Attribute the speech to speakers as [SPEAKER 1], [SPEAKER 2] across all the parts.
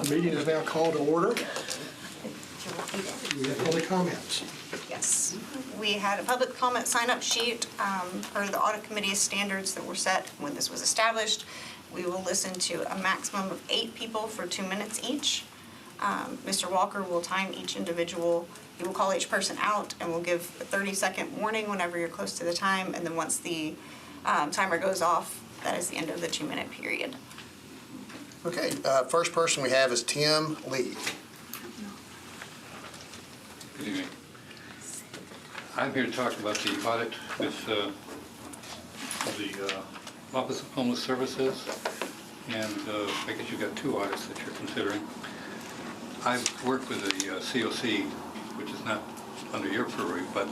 [SPEAKER 1] The meeting is now called to order. We have public comments.
[SPEAKER 2] Yes, we had a public comment sign-up sheet for the audit committee's standards that were set when this was established. We will listen to a maximum of 8 people for 2 minutes each. Mr. Walker will time each individual. He will call each person out and will give a 30-second warning whenever you're close to the time. And then once the timer goes off, that is the end of the 2-minute period.
[SPEAKER 1] Okay, first person we have is Tim Lee.
[SPEAKER 3] Good evening. I'm here to talk about the audit with the Office of Homeless Services, and I guess you've got 2 audits that you're considering. I've worked with the COC, which is not under your purview, but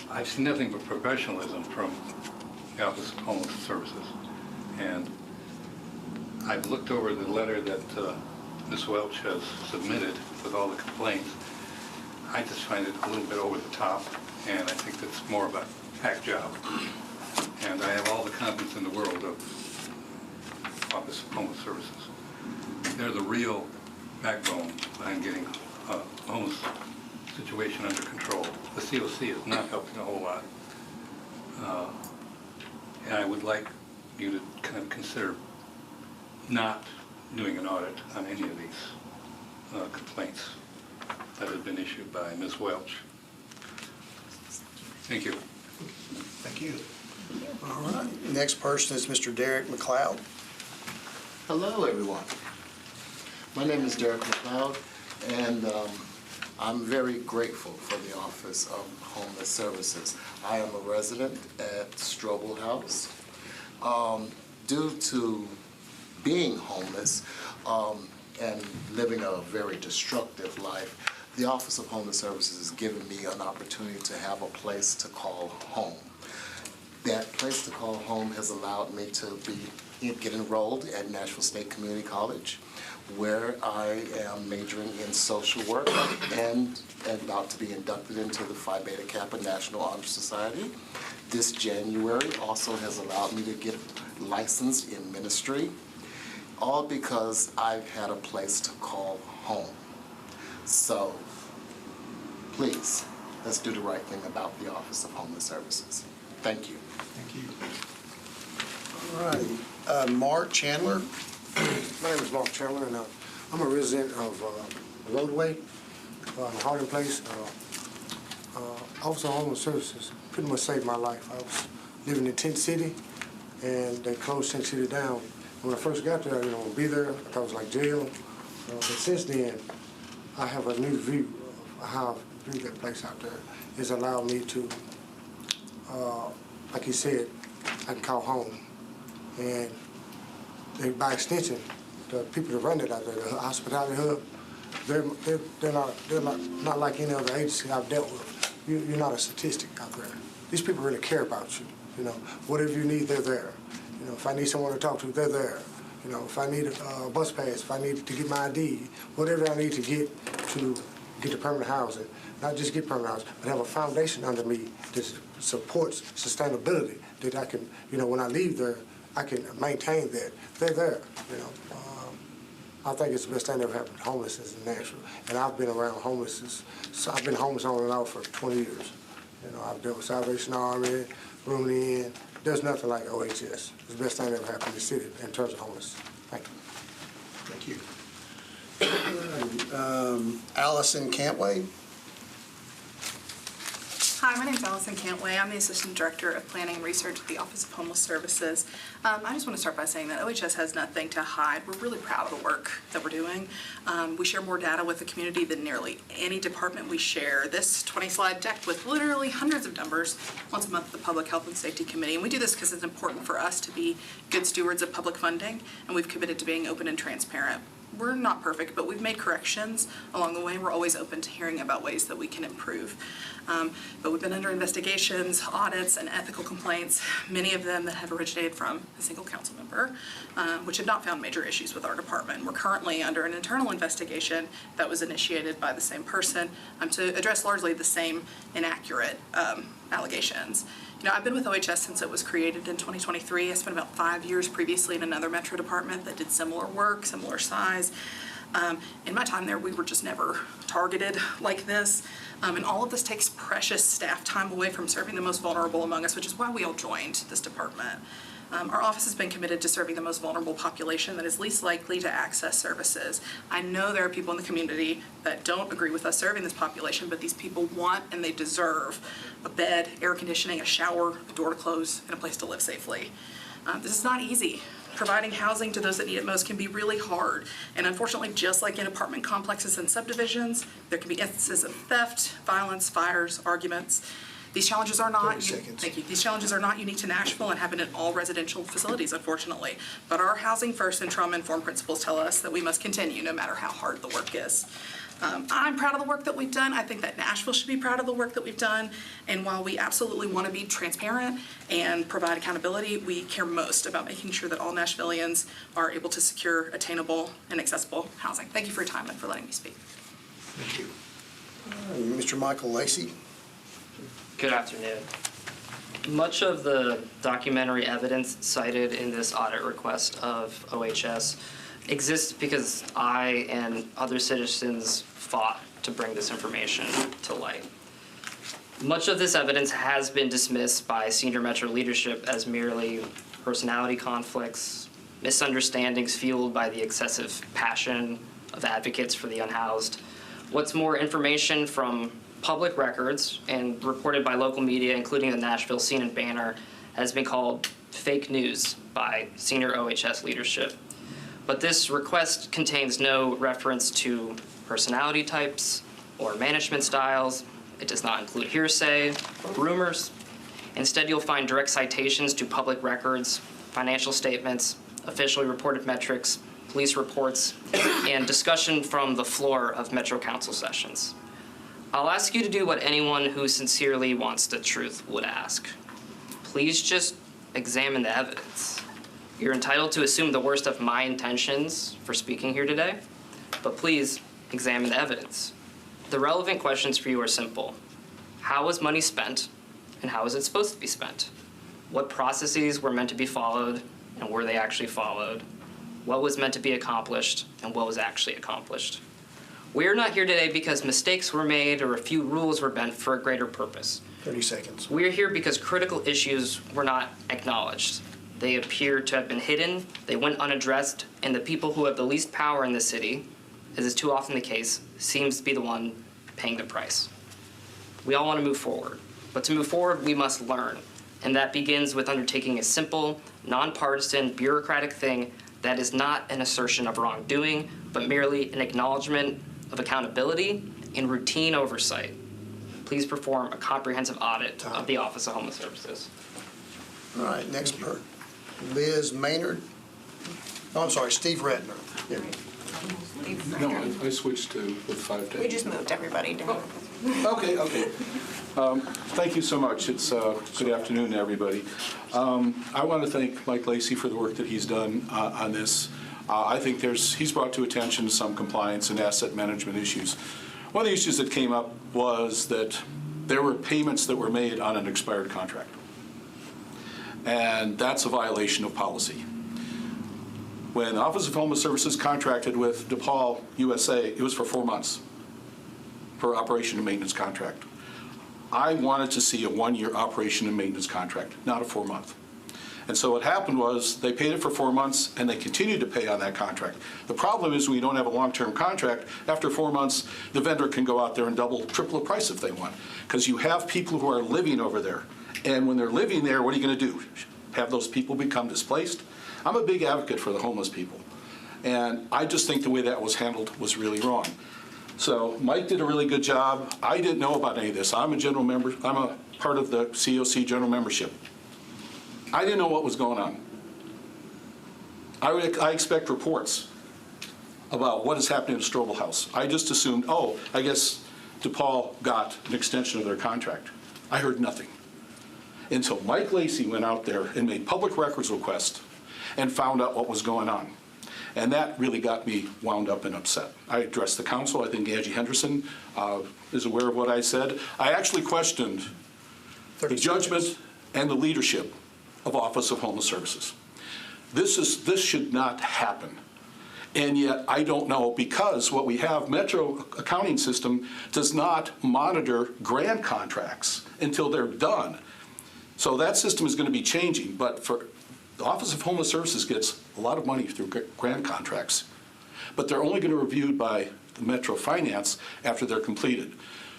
[SPEAKER 3] I've seen nothing but professionalism from the Office of Homeless Services. And I've looked over the letter that Ms. Welch has submitted with all the complaints. I just find it a little bit over the top, and I think that's more of a hack job. And I have all the confidence in the world of Office of Homeless Services. They're the real backbone behind getting a homeless situation under control. The COC is not helping a whole lot. And I would like you to kind of consider not doing an audit on any of these complaints that have been issued by Ms. Welch. Thank you.
[SPEAKER 1] Thank you. All right, next person is Mr. Derek McLeod.
[SPEAKER 4] Hello, everyone. My name is Derek McLeod, and I'm very grateful for the Office of Homeless Services. I am a resident at Strobel House. Due to being homeless and living a very destructive life, the Office of Homeless Services has given me an opportunity to have a place to call home. That place to call home has allowed me to get enrolled at Nashville State Community College, where I am majoring in social work and about to be inducted into the Phi Beta Kappa National Honor Society. This January also has allowed me to get licensed in ministry, all because I've had a place to call home. So, please, let's do the right thing about the Office of Homeless Services. Thank you.
[SPEAKER 1] Thank you. All right, Mark Chandler.
[SPEAKER 5] My name is Mark Chandler, and I'm a resident of Roadway, Harding Place. Office of Homeless Services pretty much saved my life. I was living in Tent City, and they closed Tent City down. When I first got there, I didn't want to be there. I thought it was like jail. But since then, I have a new view of how I view that place out there. It's allowed me to, like you said, I can call home. And by extension, the people that run it out there, the hospitality hub, they're not like any other agency I've dealt with. You're not a statistic out there. These people really care about you. You know, whatever you need, they're there. You know, if I need someone to talk to, they're there. You know, if I need a bus pass, if I need to get my ID, whatever I need to get to permanent housing, not just get permanent housing, but have a foundation under me that supports sustainability, that I can, you know, when I leave there, I can maintain that. They're there, you know. I think it's the best thing that ever happened to homelessness in Nashville. And I've been around homelessness. So I've been homeless on and off for 20 years. You know, I've dealt with Salvation Army, Room Inn. There's nothing like OHS. It's the best thing that ever happened in the city in terms of homelessness. Thank you.
[SPEAKER 1] Thank you. Allison Cantway.
[SPEAKER 6] Hi, my name is Allison Cantway. I'm the Assistant Director of Planning and Research at the Office of Homeless Services. I just want to start by saying that OHS has nothing to hide. We're really proud of the work that we're doing. We share more data with the community than nearly any department we share. This 20-slide deck with literally hundreds of numbers once a month at the Public Health and Safety Committee. And we do this because it's important for us to be good stewards of public funding, and we've committed to being open and transparent. We're not perfect, but we've made corrections along the way. We're always open to hearing about ways that we can improve. But we've been under investigations, audits, and ethical complaints, many of them that have originated from a single council member, which have not found major issues with our department. We're currently under an internal investigation that was initiated by the same person to address largely the same inaccurate allegations. I've been with OHS since it was created in 2023. I spent about 5 years previously in another metro department that did similar work, similar size. In my time there, we were just never targeted like this. And all of this takes precious staff time away from serving the most vulnerable among us, which is why we all joined this department. Our office has been committed to serving the most vulnerable population that is least likely to access services. I know there are people in the community that don't agree with us serving this population, but these people want and they deserve a bed, air conditioning, a shower, a door to close, and a place to live safely. This is not easy. Providing housing to those that need it most can be really hard. And unfortunately, just like in apartment complexes and subdivisions, there can be instances of theft, violence, fires, arguments. These challenges are not,
[SPEAKER 1] 30 seconds.
[SPEAKER 6] thank you. These challenges are not unique to Nashville and happen in all residential facilities, unfortunately. But our housing first and trauma-informed principles tell us that we must continue no matter how hard the work is. I'm proud of the work that we've done. I think that Nashville should be proud of the work that we've done. And while we absolutely want to be transparent and provide accountability, we care most about making sure that all Nashvillians are able to secure attainable and accessible housing. Thank you for your time and for letting me speak.
[SPEAKER 1] Thank you. Mr. Michael Lacey.
[SPEAKER 7] Good afternoon. Much of the documentary evidence cited in this audit request of OHS exists because I and other citizens fought to bring this information to light. Much of this evidence has been dismissed by senior Metro leadership as merely personality conflicts, misunderstandings fueled by the excessive passion of advocates for the unhoused. What's more, information from public records and reported by local media, including the Nashville Scene and Banner, has been called fake news by senior OHS leadership. But this request contains no reference to personality types or management styles. It does not include hearsay or rumors. Instead, you'll find direct citations to public records, financial statements, officially reported metrics, police reports, and discussion from the floor of Metro Council sessions. I'll ask you to do what anyone who sincerely wants the truth would ask. Please just examine the evidence. You're entitled to assume the worst of my intentions for speaking here today, but please examine the evidence. The relevant questions for you are simple. How was money spent, and how was it supposed to be spent? What processes were meant to be followed, and were they actually followed? What was meant to be accomplished, and what was actually accomplished? We're not here today because mistakes were made or a few rules were bent for a greater purpose.
[SPEAKER 1] 30 seconds.
[SPEAKER 7] We're here because critical issues were not acknowledged. They appear to have been hidden, they went unaddressed, and the people who have the least power in the city, as is too often the case, seems to be the one paying the price. We all want to move forward, but to move forward, we must learn. And that begins with undertaking a simple, nonpartisan, bureaucratic thing that is not an assertion of wrongdoing, but merely an acknowledgement of accountability and routine oversight. Please perform a comprehensive audit of the Office of Homeless Services.
[SPEAKER 1] All right, next person. Liz Maynard. Oh, I'm sorry, Steve Redner. Here.
[SPEAKER 8] No, I switched to with 5 days.
[SPEAKER 2] We just moved everybody down.
[SPEAKER 8] Okay. Thank you so much. It's good afternoon to everybody. I want to thank Mike Lacey for the work that he's done on this. I think he's brought to attention some compliance and asset management issues. One of the issues that came up was that there were payments that were made on an expired contract. And that's a violation of policy. When the Office of Homeless Services contracted with DePaul USA, it was for 4 months for operation and maintenance contract. I wanted to see a 1-year operation and maintenance contract, not a 4-month. And so what happened was they paid it for 4 months and they continued to pay on that contract. The problem is when you don't have a long-term contract, after 4 months, the vendor can go out there and double, triple the price if they want. Because you have people who are living over there. And when they're living there, what are you going to do? Have those people become displaced? I'm a big advocate for the homeless people. And I just think the way that was handled was really wrong. So Mike did a really good job. I didn't know about any of this. I'm a general member. I'm a part of the COC general membership. I didn't know what was going on. I expect reports about what is happening in Strobel House. I just assumed, oh, I guess DePaul got an extension of their contract. I heard nothing. Until Mike Lacey went out there and made public records requests and found out what was going on. And that really got me wound up and upset. I addressed the council. I think Angie Henderson is aware of what I said. I actually questioned the judgment and the leadership of Office of Homeless Services. This should not happen. And yet, I don't know, because what we have, Metro accounting system does not monitor grant contracts until they're done. So that system is going to be changing, but for the Office of Homeless Services gets a lot of money through grant contracts, but they're only going to be reviewed by the Metro Finance after they're completed.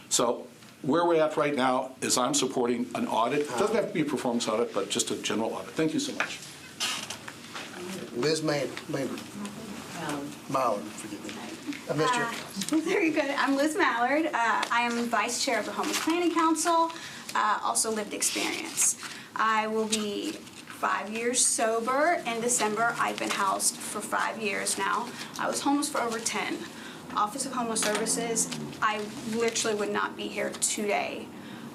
[SPEAKER 8] So where we're at right now is I'm supporting an audit. It doesn't have to be a performance audit, but just a general audit. Thank you so much.
[SPEAKER 1] Liz Maynard. Mallard, forgive me. I missed you.
[SPEAKER 9] Very good. I'm Liz Mallard. I am Vice Chair of the Homeless Planning Council, also lived experience. I will be 5 years sober in December. I've been housed for 5 years now. I was homeless for over 10. Office of Homeless Services, I literally would not be here today.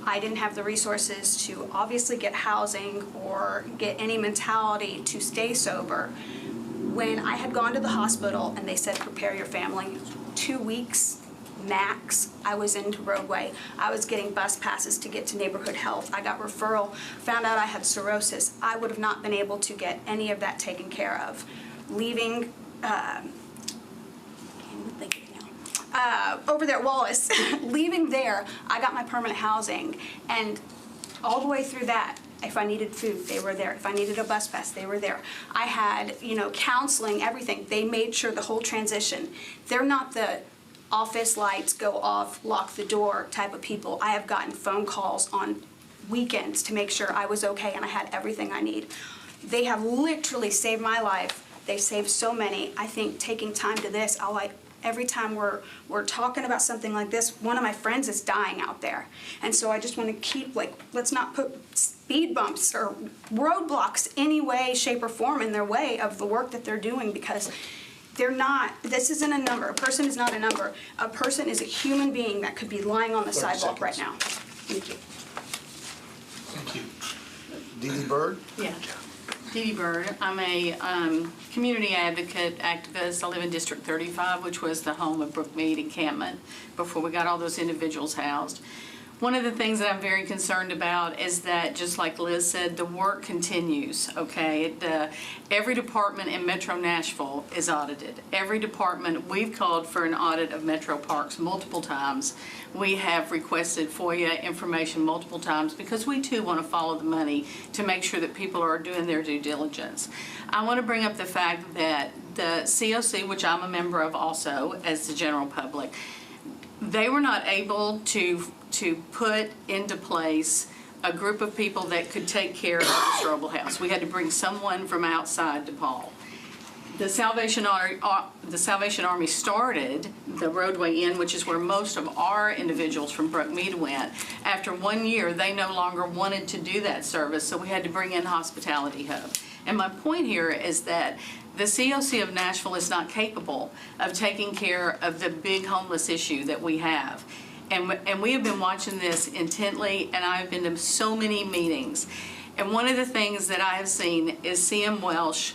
[SPEAKER 9] I didn't have the resources to obviously get housing or get any mentality to stay sober. When I had gone to the hospital and they said, prepare your family, 2 weeks max, I was into roadway. I was getting bus passes to get to neighborhood health. I got referral, found out I had cirrhosis. I would have not been able to get any of that taken care of. Leaving, can't even think of it now. Over there at Wallace, leaving there, I got my permanent housing, and all the way through that, if I needed food, they were there. If I needed a bus pass, they were there. I had, counseling, everything. They made sure the whole transition. They're not the office lights go off, lock the door type of people. I have gotten phone calls on weekends to make sure I was okay and I had everything I need. They have literally saved my life. They saved so many. I think taking time to this, every time we're talking about something like this, one of my friends is dying out there. And so I just want to keep, let's not put speed bumps or roadblocks any way, shape, or form in their way of the work that they're doing, because they're not, this isn't a number. A person is not a number. A person is a human being that could be lying on the sidewalk right now. Thank you.
[SPEAKER 1] Thank you. Dee Dee Bird?
[SPEAKER 10] Yeah. Dee Dee Bird. I'm a community advocate, activist. I live in District 35, which was the home of Brookmead encampment before we got all those individuals housed. One of the things that I'm very concerned about is that, just like Liz said, the work continues, okay? Every department in Metro Nashville is audited. Every department, we've called for an audit of Metro Parks multiple times. We have requested FOIA information multiple times because we too want to follow the money to make sure that people are doing their due diligence. I want to bring up the fact that the COC, which I'm a member of also as the general public, they were not able to put into place a group of people that could take care of the Strobel House. We had to bring someone from outside DePaul. The Salvation Army started the roadway in, which is where most of our individuals from Brookmead went. After 1 year, they no longer wanted to do that service, so we had to bring in Hospitality Hub. And my point here is that the COC of Nashville is not capable of taking care of the big homeless issue that we have. And we have been watching this intently, and I've been to so many meetings. And one of the things that I have seen is CM Welsh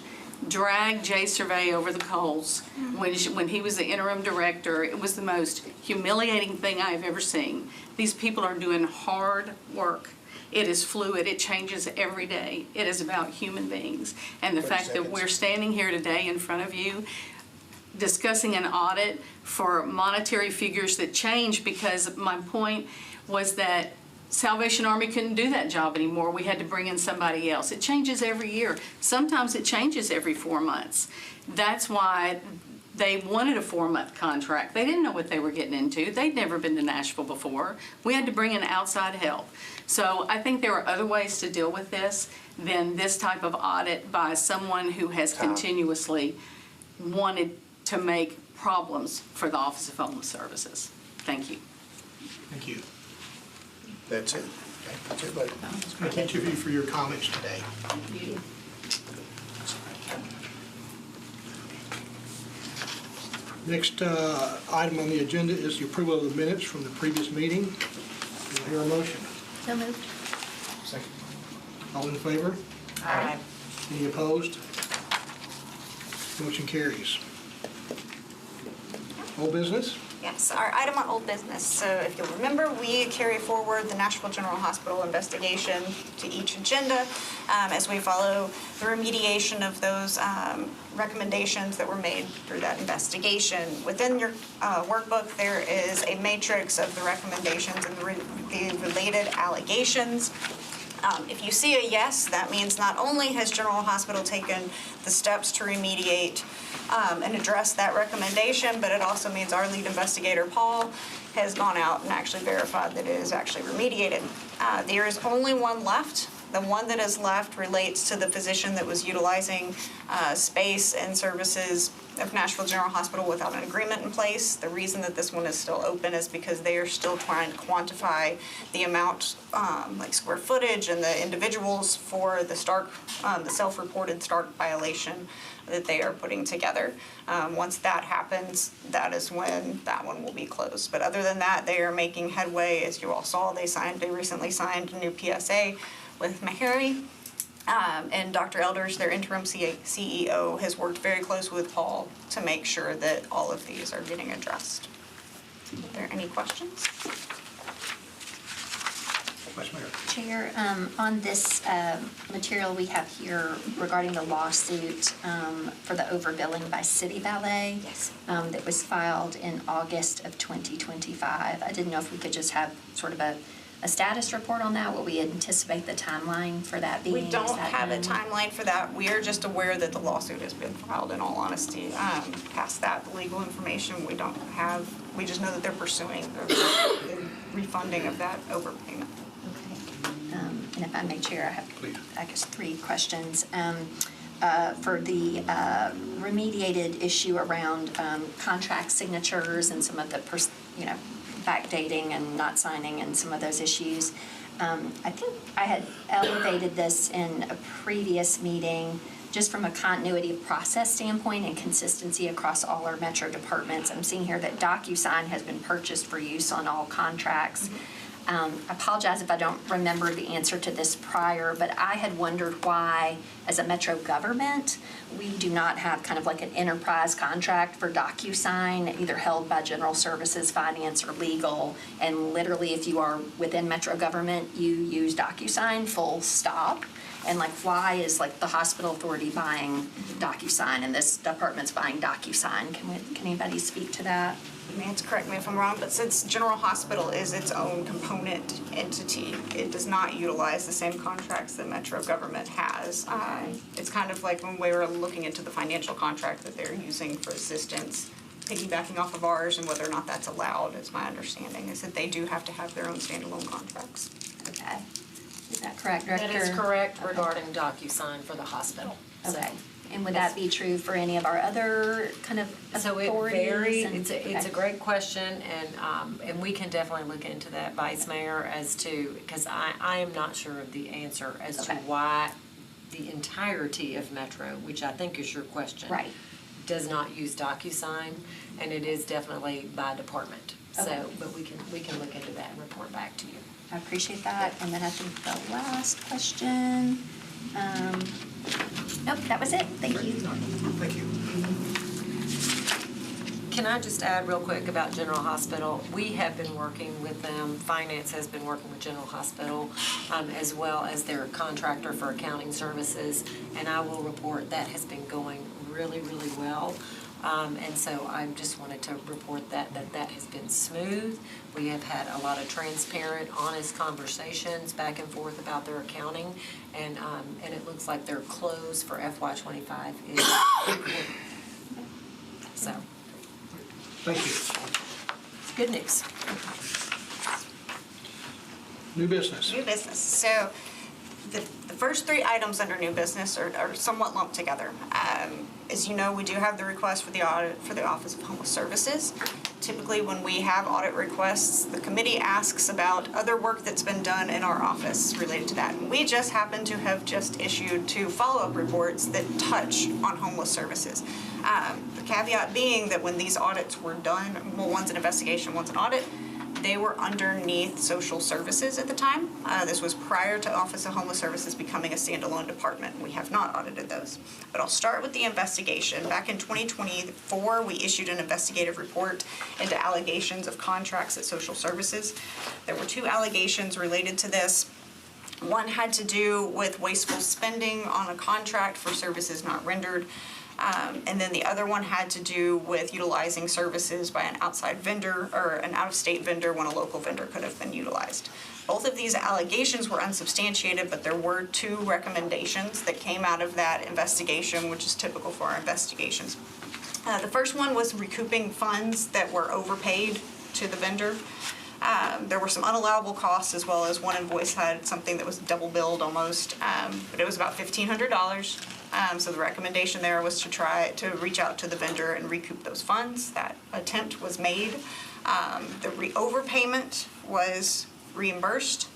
[SPEAKER 10] drag Jay Survey over the coals when he was the interim director. It was the most humiliating thing I have ever seen. These people are doing hard work. It is fluid. It changes every day. It is about human beings. And the fact that we're standing here today in front of you discussing an audit for monetary figures that change, because my point was that Salvation Army couldn't do that job anymore. We had to bring in somebody else. It changes every year. Sometimes it changes every 4 months. That's why they wanted a 4-month contract. They didn't know what they were getting into. They'd never been to Nashville before. We had to bring in outside help. So I think there are other ways to deal with this than this type of audit by someone who has continuously wanted to make problems for the Office of Homeless Services. Thank you.
[SPEAKER 11] Thank you.
[SPEAKER 1] That's it. Okay, that's it, buddy.
[SPEAKER 11] Thank each of you for your comments today.
[SPEAKER 10] Thank you.
[SPEAKER 11] Next item on the agenda is the approval of the minutes from the previous meeting. Do I hear a motion?
[SPEAKER 10] So moved.
[SPEAKER 11] Second. All in favor?
[SPEAKER 10] Aye.
[SPEAKER 11] Any opposed? Motion carries. Old business?
[SPEAKER 2] Yes, our item on old business. So if you'll remember, we carry forward the Nashville General Hospital investigation to each agenda as we follow the remediation of those recommendations that were made through that investigation. Within your workbook, there is a matrix of the recommendations and the related allegations. If you see a yes, that means not only has General Hospital taken the steps to remediate and address that recommendation, but it also means our lead investigator, Paul, has gone out and actually verified that it is actually remediated. There is only one left. The one that is left relates to the physician that was utilizing space and services of Nashville General Hospital without an agreement in place. The reason that this one is still open is because they are still trying to quantify the amount, like square footage and the individuals for the the self-reported Stark violation that they are putting together. Once that happens, that is when that one will be closed. But other than that, they are making headway. As you all saw, they recently signed a new PSA with Meharry. And Dr. Elders, their interim CEO, has worked very closely with Paul to make sure that all of these are getting addressed. Are there any questions?
[SPEAKER 11] Vice Mayor.
[SPEAKER 12] Chair, on this material we have here regarding the lawsuit for the overbilling by City Ballet.
[SPEAKER 2] Yes.
[SPEAKER 12] That was filed in August of 2025. I didn't know if we could just have sort of a status report on that, what we anticipate the timeline for that being.
[SPEAKER 2] We don't have a timeline for that. We are just aware that the lawsuit has been filed, in all honesty. Past that, the legal information we don't have. We just know that they're pursuing the refunding of that overpayment.
[SPEAKER 12] Okay. And if I may, Chair, I have,
[SPEAKER 8] Please.
[SPEAKER 12] I guess, 3 questions. For the remediated issue around contract signatures and some of the, backdating and not signing and some of those issues. I think I had elevated this in a previous meeting just from a continuity of process standpoint and consistency across all our Metro departments. I'm seeing here that DocuSign has been purchased for use on all contracts. I apologize if I don't remember the answer to this prior, but I had wondered why, as a Metro government, we do not have kind of like an enterprise contract for DocuSign, either held by General Services, Finance, or Legal. And literally, if you are within Metro government, you use DocuSign, full stop. And like, why is like the hospital authority buying DocuSign and this department's buying DocuSign? Can anybody speak to that?
[SPEAKER 2] Nance, correct me if I'm wrong, but since General Hospital is its own component entity, it does not utilize the same contracts that Metro government has. It's kind of like when we were looking into the financial contract that they're using for assistance, piggybacking off of ours, and whether or not that's allowed, is my understanding, is that they do have to have their own standalone contracts.
[SPEAKER 12] Okay. Is that correct, Director?
[SPEAKER 13] That is correct regarding DocuSign for the hospital.
[SPEAKER 12] Okay. And would that be true for any of our other kind of
[SPEAKER 13] So
[SPEAKER 12] authorities?
[SPEAKER 13] it varies.
[SPEAKER 12] And-
[SPEAKER 13] It's a great question, and we can definitely look into that, Vice Mayor, as to, because I am not sure of the answer as to
[SPEAKER 12] Okay.
[SPEAKER 13] why the entirety of Metro, which I think is your question.
[SPEAKER 12] Right.
[SPEAKER 13] Does not use DocuSign, and it is definitely by department.
[SPEAKER 12] Okay.
[SPEAKER 13] So, but we can look into that and report back to you.
[SPEAKER 12] I appreciate that. And then I think the last question, nope, that was it. Thank you.
[SPEAKER 11] Thank you.
[SPEAKER 13] Can I just add real quick about General Hospital? We have been working with them, Finance has been working with General Hospital, as well as their contractor for accounting services, and I will report that has been going really, really well. And so I just wanted to report that has been smooth. We have had a lot of transparent, honest conversations back and forth about their accounting, and it looks like their close for FY25 is so.
[SPEAKER 11] Thank you.
[SPEAKER 13] It's good news.
[SPEAKER 11] New business.
[SPEAKER 2] New business. So the first 3 items under new business are somewhat lumped together. As you know, we do have the request for the audit for the Office of Homeless Services. Typically, when we have audit requests, the committee asks about other work that's been done in our office related to that. And we just happen to have just issued 2 follow-up reports that touch on homeless services. The caveat being that when these audits were done, well, one's an investigation, one's an audit, They were underneath social services at the time. This was prior to Office of Homeless Services becoming a standalone department. We have not audited those. But I'll start with the investigation. Back in 2024, we issued an investigative report into allegations of contracts at social services. There were 2 allegations related to this. One had to do with wasteful spending on a contract for services not rendered. And then the other one had to do with utilizing services by an outside vendor or an out-of-state vendor when a local vendor could have been utilized. Both of these allegations were unsubstantiated, but there were 2 recommendations that came out of that investigation, which is typical for our investigations. The first one was recouping funds that were overpaid to the vendor. There were some unallowable costs, as well as one invoice had something that was double billed almost, but it was about $1,500. So the recommendation there was to try to reach out to the vendor and recoup those funds. That attempt was made. The overpayment was reimbursed.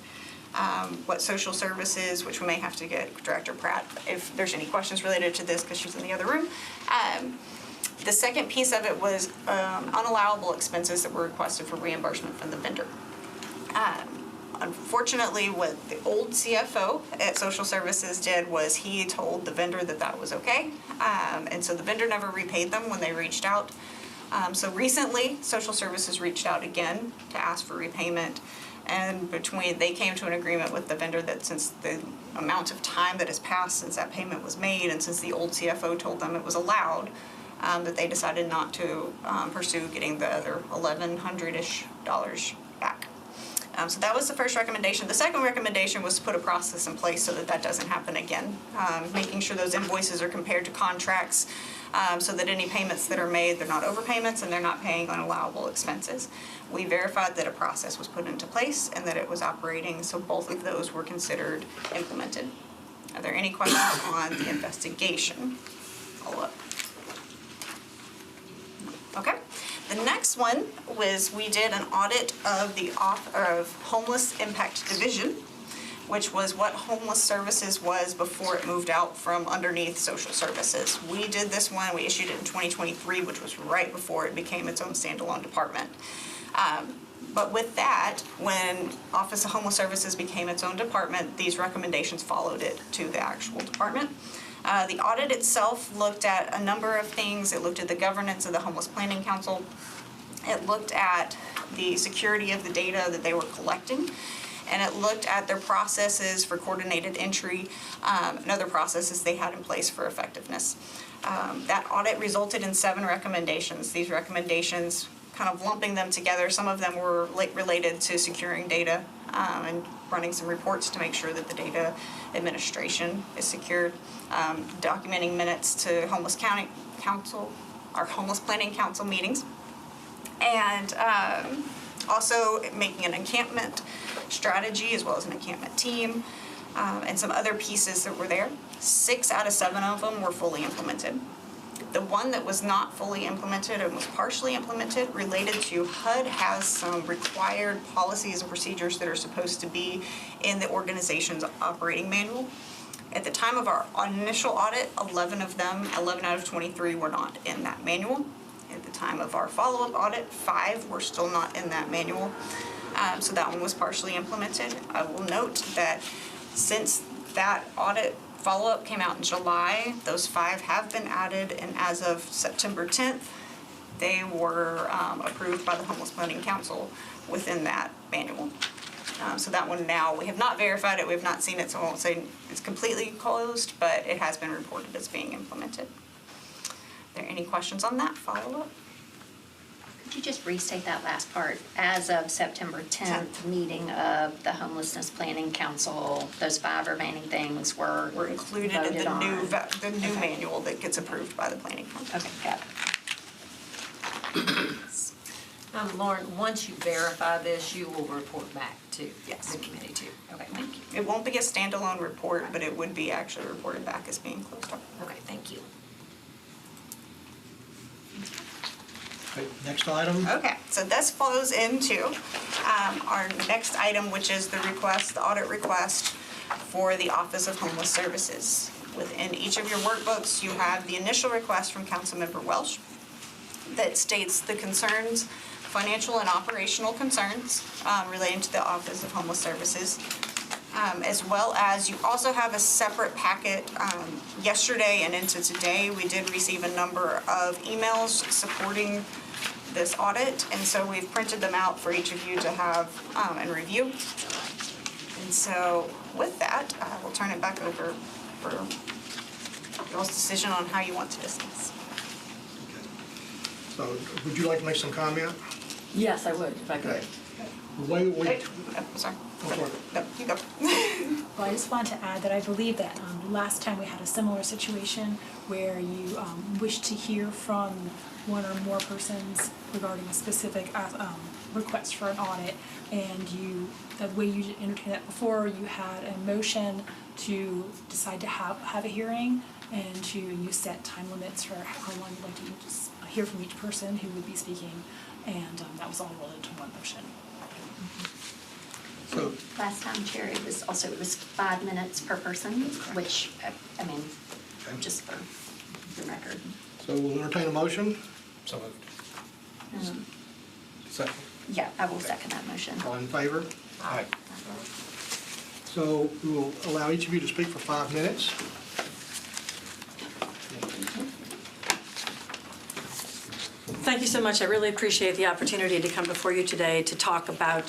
[SPEAKER 2] What social services, which we may have to get Director Pratt if there's any questions related to this because she's in the other room. The second piece of it was unallowable expenses that were requested for reimbursement from the vendor. Unfortunately, what the old CFO at Social Services did was he told the vendor that that was okay, and so the vendor never repaid them when they reached out. So recently, Social Services reached out again to ask for repayment, and they came to an agreement with the vendor that since the amount of time that has passed since that payment was made, and since the old CFO told them it was allowed, that they decided not to pursue getting the other $1,100-ish back. So that was the first recommendation. The second recommendation was to put a process in place so that that doesn't happen again, making sure those invoices are compared to contracts so that any payments that are made, they're not overpayments and they're not paying unallowable expenses. We verified that a process was put into place and that it was operating, so both of those were considered implemented. Are there any questions on the investigation? Follow up. Okay. The next one was we did an audit of the Homeless Impact Division, which was what homeless services was before it moved out from underneath social services. We did this one, we issued it in 2023, which was right before it became its own standalone department. But with that, when Office of Homeless Services became its own department, these recommendations followed it to the actual department. The audit itself looked at a number of things. It looked at the governance of the Homeless Planning Council. It looked at the security of the data that they were collecting. And it looked at their processes for coordinated entry and other processes they had in place for effectiveness. That audit resulted in 7 recommendations. These recommendations, kind of lumping them together, some of them were related to securing data and running some reports to make sure that the data administration is secured, documenting minutes to Homeless County Council, our Homeless Planning Council meetings, and also making an encampment strategy as well as an encampment team, and some other pieces that were there. 6 out of 7 of them were fully implemented. The one that was not fully implemented and was partially implemented related to HUD has some required policies and procedures that are supposed to be in the organization's operating manual. At the time of our initial audit, 11 out of 23 were not in that manual. At the time of our follow-up audit, 5 were still not in that manual. So that one was partially implemented. I will note that since that audit follow-up came out in July, those 5 have been added, and as of September 10th, they were approved by the Homeless Planning Council within that manual. So that one now, we have not verified it, we have not seen it, so I won't say it's completely closed, but it has been reported as being implemented. Are there any questions on that follow-up?
[SPEAKER 12] Could you just restate that last part? As of September 10th, meeting of the Homelessness Planning Council, those 5 remaining things were
[SPEAKER 2] included in the new manual that gets approved by the Planning Council.
[SPEAKER 12] Okay, got it.
[SPEAKER 13] Lauren, once you verify this, you will report back to the committee too. Okay, thank you.
[SPEAKER 2] It won't be a standalone report, but it would be actually reported back as being closed up.
[SPEAKER 13] Okay, thank you.
[SPEAKER 11] Okay, next item.
[SPEAKER 2] Okay, so this flows into our next item, which is the audit request for the Office of Homeless Services. Within each of your workbooks, you have the initial request from Councilmember Welsh. that states the concerns, financial and operational concerns relating to the Office of Homeless Services. As well as you also have a separate packet. Yesterday and into today, we did receive a number of emails supporting this audit, and so we've printed them out for each of you to have and review. And so with that, I will turn it back over for y'all's decision on how you want to discuss.
[SPEAKER 11] So would you like to make some comment?
[SPEAKER 10] Yes, I would, if I could.
[SPEAKER 2] Hey, sorry. No, you go.
[SPEAKER 14] Well, I just want to add that I believe that last time we had a similar situation where you wished to hear from one or more persons regarding a specific request for an audit, and the way you entertained that before, you had a motion to decide to have a hearing, and you set time limits for how long you'd like to hear from each person who would be speaking, and that was all rolled into one motion.
[SPEAKER 11] So,
[SPEAKER 12] Last time, Chair, it was 5 minutes per person, which, I mean, just for the record.
[SPEAKER 11] so we'll entertain a motion.
[SPEAKER 8] So moved. Second.
[SPEAKER 12] Yeah, I will second that motion.
[SPEAKER 11] All in favor?
[SPEAKER 8] Aye.
[SPEAKER 11] So we will allow each of you to speak for 5 minutes.
[SPEAKER 15] Thank you so much. I really appreciate the opportunity to come before you today to talk about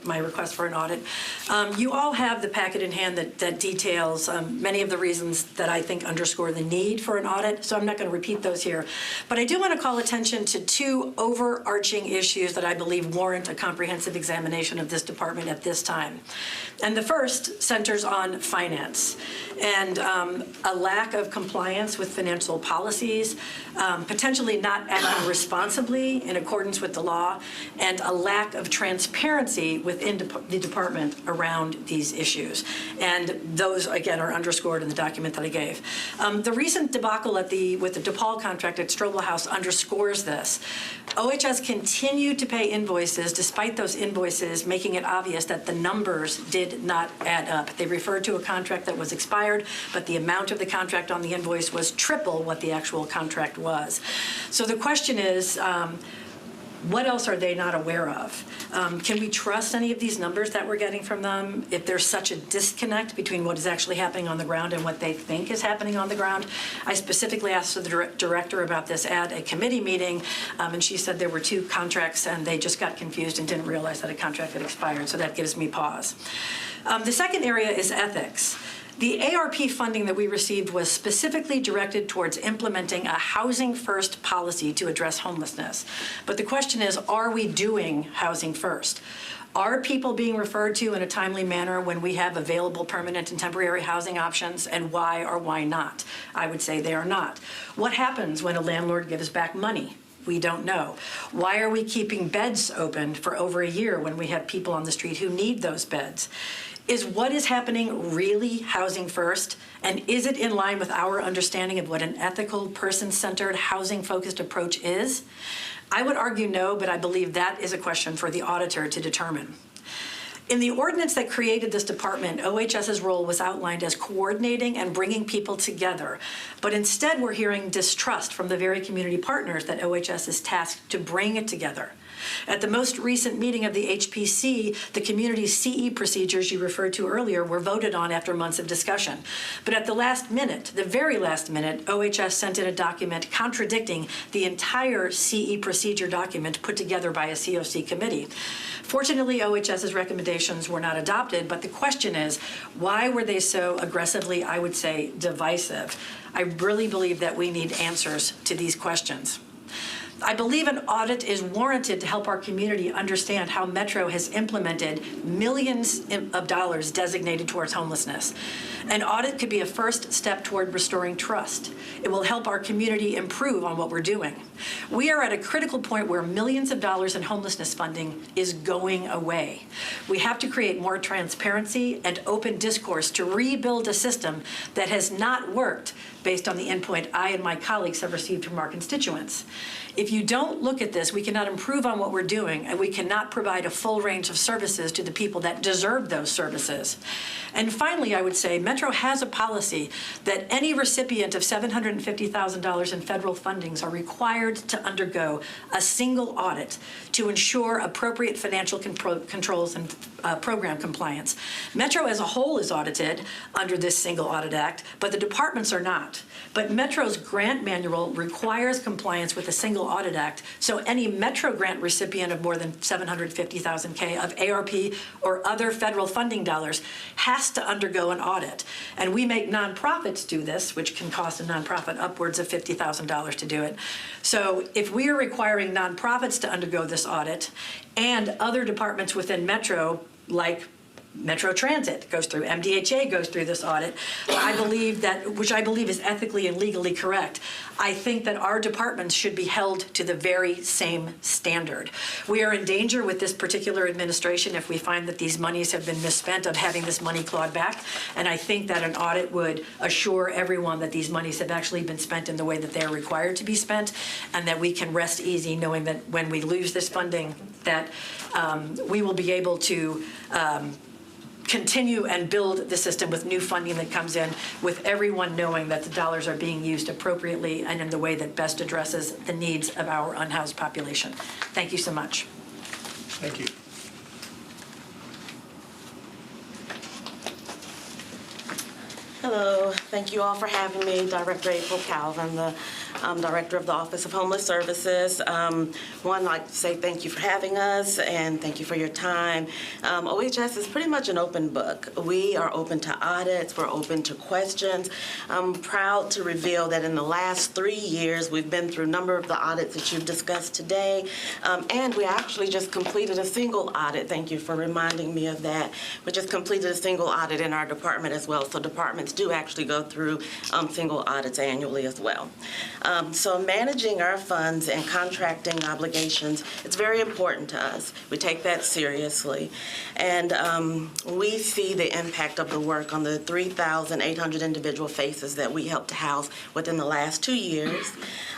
[SPEAKER 15] my request for an audit. You all have the packet in hand that details many of the reasons that I think underscore the need for an audit, so I'm not going to repeat those here. But I do want to call attention to two overarching issues that I believe warrant a comprehensive examination of this department at this time. And the first centers on finance and a lack of compliance with financial policies, potentially not acting responsibly in accordance with the law, and a lack of transparency within the department around these issues. And those, again, are underscored in the document that I gave. The recent debacle with the DePaul contract at Strobel House underscores this. OHS continued to pay invoices despite those invoices making it obvious that the numbers did not add up. They referred to a contract that was expired, but the amount of the contract on the invoice was triple what the actual contract was. So the question is, what else are they not aware of? Can we trust any of these numbers that we're getting from them if there's such a disconnect between what is actually happening on the ground and what they think is happening on the ground? I specifically asked the director about this at a committee meeting, and she said there were two contracts and they just got confused and didn't realize that a contract had expired, so that gives me pause. The second area is ethics. The ARP funding that we received was specifically directed towards implementing a housing first policy to address homelessness. But the question is, are we doing housing first? Are people being referred to in a timely manner when we have available permanent and temporary housing options, and why or why not? I would say they are not. What happens when a landlord gives back money? We don't know. Why are we keeping beds open for over a year when we have people on the street who need those beds? Is what is happening really housing first? And is it in line with our understanding of what an ethical, person-centered, housing-focused approach is? I would argue no, but I believe that is a question for the auditor to determine. In the ordinance that created this department, OHS's role was outlined as coordinating and bringing people together. But instead, we're hearing distrust from the very community partners that OHS is tasked to bring it together. At the most recent meeting of the HPC, the community CE procedures you referred to earlier were voted on after months of discussion. But at the last minute, the very last minute, OHS sent in a document contradicting the entire CE procedure document put together by a COC committee. Fortunately, OHS's recommendations were not adopted, but the question is, why were they so aggressively, I would say, divisive? I really believe that we need answers to these questions. I believe an audit is warranted to help our community understand how Metro has implemented millions of dollars designated towards homelessness. An audit could be a first step toward restoring trust. It will help our community improve on what we're doing. We are at a critical point where millions of dollars in homelessness funding is going away. We have to create more transparency and open discourse to rebuild a system that has not worked based on the input I and my colleagues have received from our constituents. If you don't look at this, we cannot improve on what we're doing, and we cannot provide a full range of services to the people that deserve those services. And finally, I would say Metro has a policy that any recipient of $750,000 in federal fundings are required to undergo a single audit to ensure appropriate financial controls and program compliance. Metro as a whole is audited under this Single Audit Act, but the departments are not. But Metro's grant manual requires compliance with the Single Audit Act, so any Metro grant recipient of more than $750,000 of ARP or other federal funding dollars has to undergo an audit. And we make nonprofits do this, which can cost a nonprofit upwards of $50,000 to do it. So if we are requiring nonprofits to undergo this audit and other departments within Metro, like Metro Transit goes through, MDHA goes through this audit, which I believe is ethically and legally correct. I think that our departments should be held to the very same standard. We are in danger with this particular administration if we find that these monies have been misspent of having this money clawed back. And I think that an audit would assure everyone that these monies have actually been spent in the way that they're required to be spent, and that we can rest easy knowing that when we lose this funding, that we will be able to continue and build the system with new funding that comes in, with everyone knowing that the dollars are being used appropriately and in the way that best addresses the needs of our unhoused population. Thank you so much.
[SPEAKER 11] Thank you.
[SPEAKER 16] Hello, thank you all for having me. Director April Calvin, the Director of the Office of Homeless Services. One, I'd like to say thank you for having us and thank you for your time. OHS is pretty much an open book. We are open to audits, we're open to questions. I'm proud to reveal that in the last 3 years, we've been through a number of the audits that you've discussed today, and we actually just completed a single audit. Thank you for reminding me of that. We just completed a single audit in our department as well, so departments do actually go through single audits annually as well. So managing our funds and contracting obligations, it's very important to us. We take that seriously. And we see the impact of the work on the 3,800 individual faces that we helped to house within the last 2 years.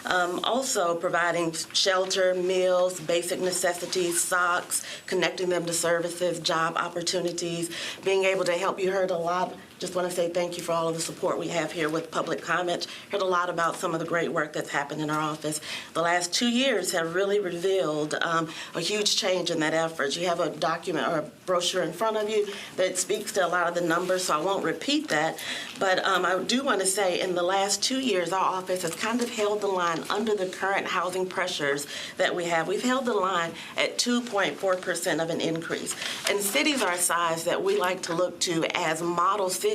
[SPEAKER 16] Also providing shelter, meals, basic necessities, socks, connecting them to services, job opportunities, being able to help. You heard a lot. Just want to say thank you for all of the support we have here with public comment. Heard a lot about some of the great work that's happened in our office. The last 2 years have really revealed a huge change in that effort. You have a document or a brochure in front of you that speaks to a lot of the numbers, so I won't repeat that. But I do want to say in the last 2 years, our office has kind of held the line under the current housing pressures that we have. We've held the line at 2.4% of an increase. And cities our size that we like to look to as model cities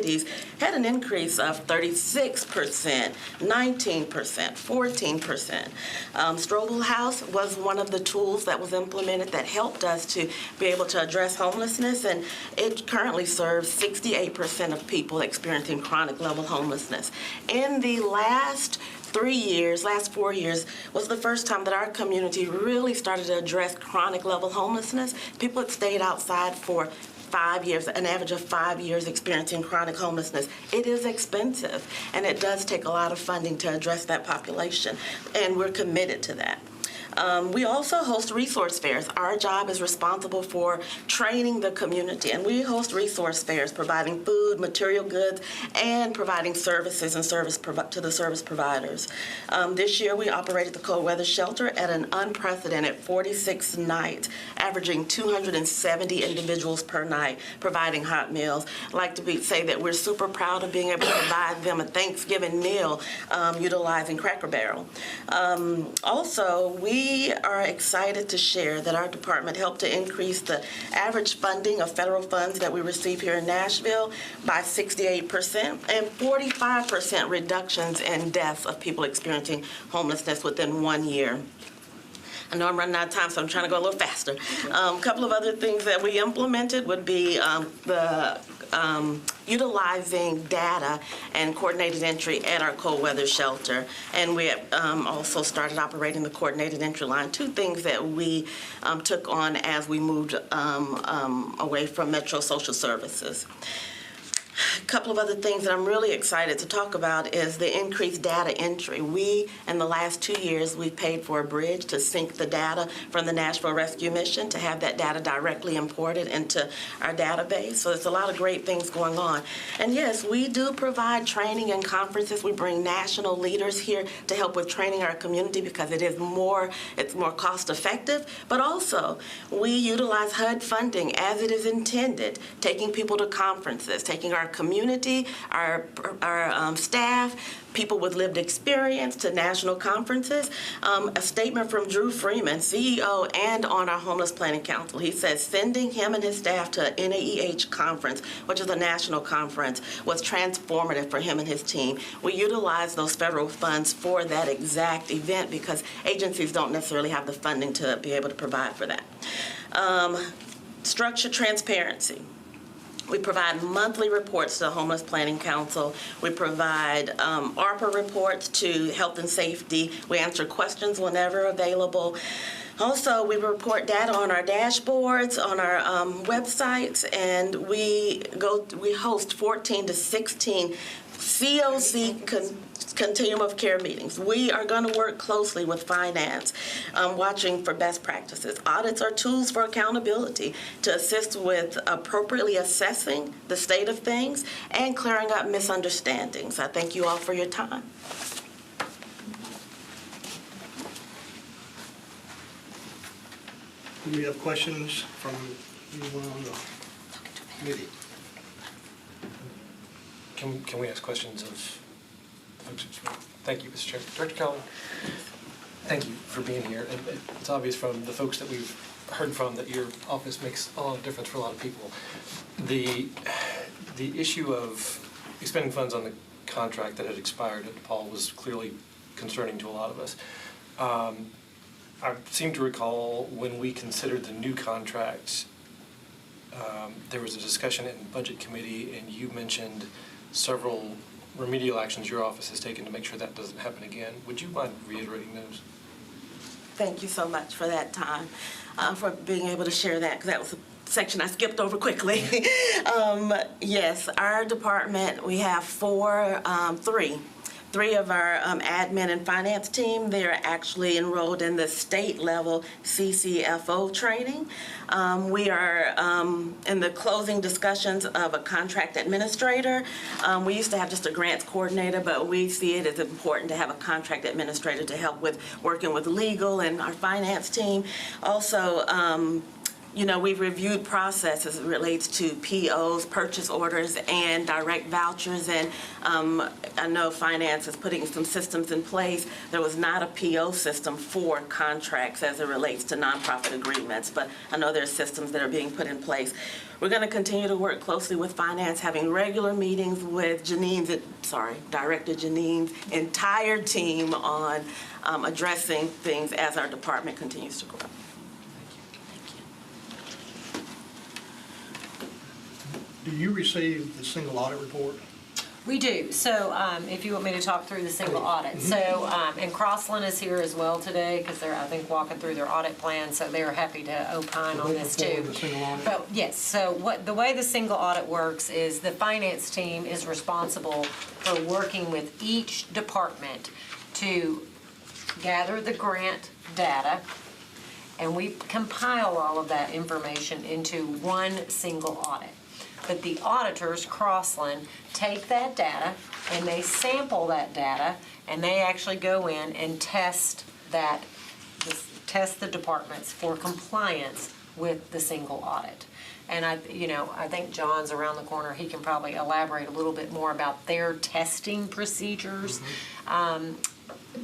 [SPEAKER 16] had an increase of 36%, 19%, 14%. Strobel House was one of the tools that was implemented that helped us to be able to address homelessness, and it currently serves 68% of people experiencing chronic level homelessness. In the last 4 years was the first time that our community really started to address chronic level homelessness. People had stayed outside for 5 years, an average of 5 years experiencing chronic homelessness. It is expensive, and it does take a lot of funding to address that population, and we're committed to that. We also host resource fairs. Our job is responsible for training the community, and we host resource fairs, providing food, material goods, and providing services and to the service providers. This year, we operated the cold weather shelter at an unprecedented 46 nights, averaging 270 individuals per night, providing hot meals. I'd like to say that we're super proud of being able to provide them a Thanksgiving meal utilizing Cracker Barrel. Also, we are excited to share that our department helped to increase the average funding of federal funds that we receive here in Nashville by 68% and 45% reductions in deaths of people experiencing homelessness within 1 year. I know I'm running out of time, so I'm trying to go a little faster. A couple of other things that we implemented would be utilizing data and coordinated entry at our cold weather shelter. And we also started operating the coordinated entry line, 2 things that we took on as we moved away from Metro Social Services. A couple of other things that I'm really excited to talk about is the increased data entry. We, in the last 2 years, we've paid for a bridge to sync the data from the Nashville Rescue Mission to have that data directly imported into our database. So there's a lot of great things going on. And yes, we do provide training and conferences. We bring national leaders here to help with training our community because it's more cost effective. But also, we utilize HUD funding as it is intended, taking people to conferences, taking our community, our staff, people with lived experience to national conferences. A statement from Drew Freeman, CEO and on our Homeless Planning Council. He says sending him and his staff to a NAEH conference, which is a national conference, was transformative for him and his team. We utilize those federal funds for that exact event because agencies don't necessarily have the funding to be able to provide for that. Structured transparency. We provide monthly reports to the Homeless Planning Council. We provide ARPA reports to Health and Safety. We answer questions whenever available. Also, we report data on our dashboards, on our websites, and we host 14 to 16 COC Continuum of Care meetings. We are going to work closely with finance, watching for best practices. Audits are tools for accountability to assist with appropriately assessing the state of things and clearing up misunderstandings. I thank you all for your time.
[SPEAKER 11] Do we have questions from anyone on the committee?
[SPEAKER 17] Can we ask questions of folks? Thank you, Mr. Chair. Director Calvin, thank you for being here. And it's obvious from the folks that we've heard from that your office makes a lot of difference for a lot of people. The issue of expending funds on the contract that had expired at DePaul was clearly concerning to a lot of us. I seem to recall when we considered the new contract, there was a discussion in Budget Committee, and you mentioned several remedial actions your office has taken to make sure that doesn't happen again. Would you mind reiterating those?
[SPEAKER 16] Thank you so much for that time, for being able to share that, because that was a section I skipped over quickly. Yes, our department, we have three of our admin and finance team. They're actually enrolled in the state level CCFO training. We are in the closing discussions of a contract administrator. We used to have just a grants coordinator, but we see it as important to have a contract administrator to help with working with legal and our finance team. Also, you know, we've reviewed processes as it relates to POs, purchase orders, and direct vouchers, and I know finance is putting some systems in place. There was not a PO system for contracts as it relates to nonprofit agreements, but I know there are systems that are being put in place. We're going to continue to work closely with finance, having regular meetings with Director Janine's entire team on addressing things as our department continues to grow.
[SPEAKER 11] Do you receive the single audit report?
[SPEAKER 13] We do. So if you want me to talk through the single audit. So, and Crossland is here as well today because they're, I think, walking through their audit plan, so they're happy to opine on this too. But yes, so the way the single audit works is the finance team is responsible for working with each department to gather the grant data, and we compile all of that information into one single audit. But the auditors, Crossland, take that data and they sample that data, and they actually go in and test the departments for compliance with the single audit. And I think John's around the corner. He can probably elaborate a little bit more about their testing procedures,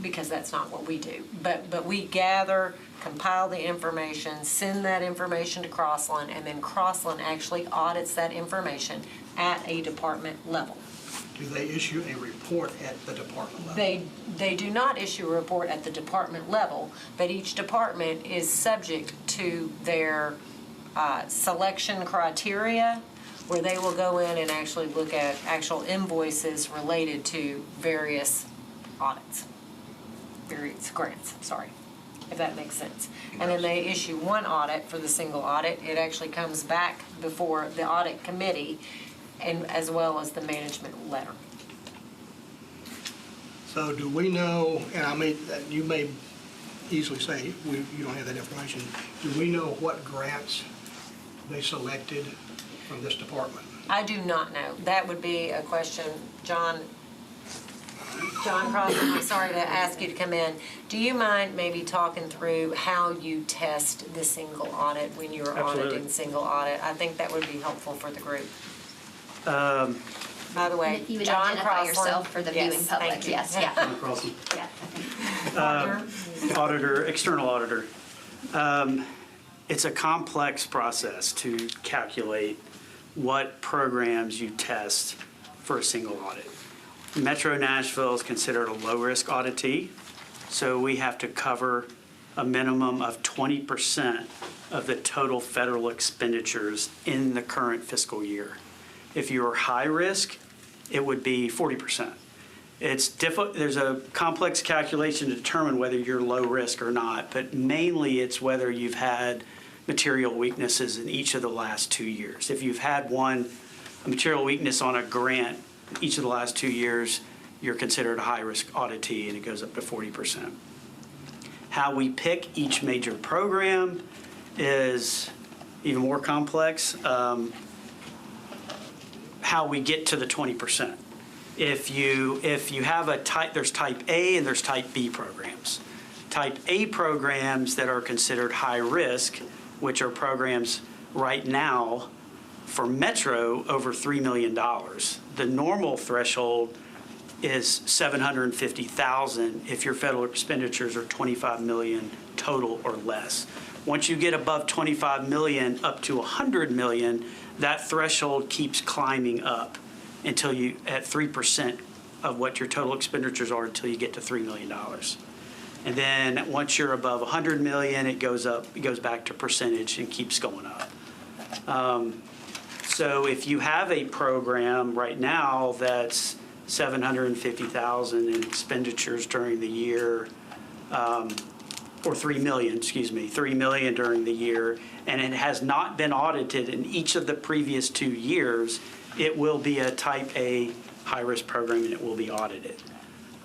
[SPEAKER 13] because that's not what we do. But we gather, compile the information, send that information to Crossland, and then Crossland actually audits that information at a department level.
[SPEAKER 11] Do they issue a report at the department level?
[SPEAKER 13] They do not issue a report at the department level, but each department is subject to their selection criteria, where they will go in and actually look at actual invoices related to various grants, if that makes sense. And then they issue one audit for the single audit. It actually comes back before the audit committee and as well as the management letter.
[SPEAKER 11] So do we know, and you may easily say you don't have that information, do we know what grants they selected from this department?
[SPEAKER 13] I do not know. That would be a question, John Crossan, I'm sorry to ask you to come in. Do you mind maybe talking through how you test the single audit when you're auditing single audit? I think that would be helpful for the group. By the way,
[SPEAKER 12] You would
[SPEAKER 13] John
[SPEAKER 12] identify
[SPEAKER 13] Crossan.
[SPEAKER 12] yourself for the
[SPEAKER 13] Yes,
[SPEAKER 12] viewing public,
[SPEAKER 13] thank you.
[SPEAKER 12] yes, yeah.
[SPEAKER 18] John Crossan.
[SPEAKER 12] Yeah.
[SPEAKER 18] Auditor, external auditor. It's a complex process to calculate what programs you test for a single audit. Metro Nashville is considered a low-risk auditee, so we have to cover a minimum of 20% of the total federal expenditures in the current fiscal year. If you are high risk, it would be 40%. There's a complex calculation to determine whether you're low risk or not, but mainly it's whether you've had material weaknesses in each of the last 2 years. If you've had a material weakness on a grant each of the last 2 years, you're considered a high-risk auditee, and it goes up to 40%. How we pick each major program is even more complex. How we get to the 20%. If you have there's type A and there's type B programs. Type A programs that are considered high risk, which are programs right now for Metro over $3 million. The normal threshold is $750,000 if your federal expenditures are $25 million total or less. Once you get above $25 million up to $100 million, that threshold keeps climbing up until you at 3% of what your total expenditures are until you get to $3 million. And then once you're above $100 million, it goes back to percentage and keeps going up. So if you have a program right now that's $750,000 in expenditures during the year, or $3 million during the year, and it has not been audited in each of the previous 2 years, it will be a type A high-risk program and it will be audited.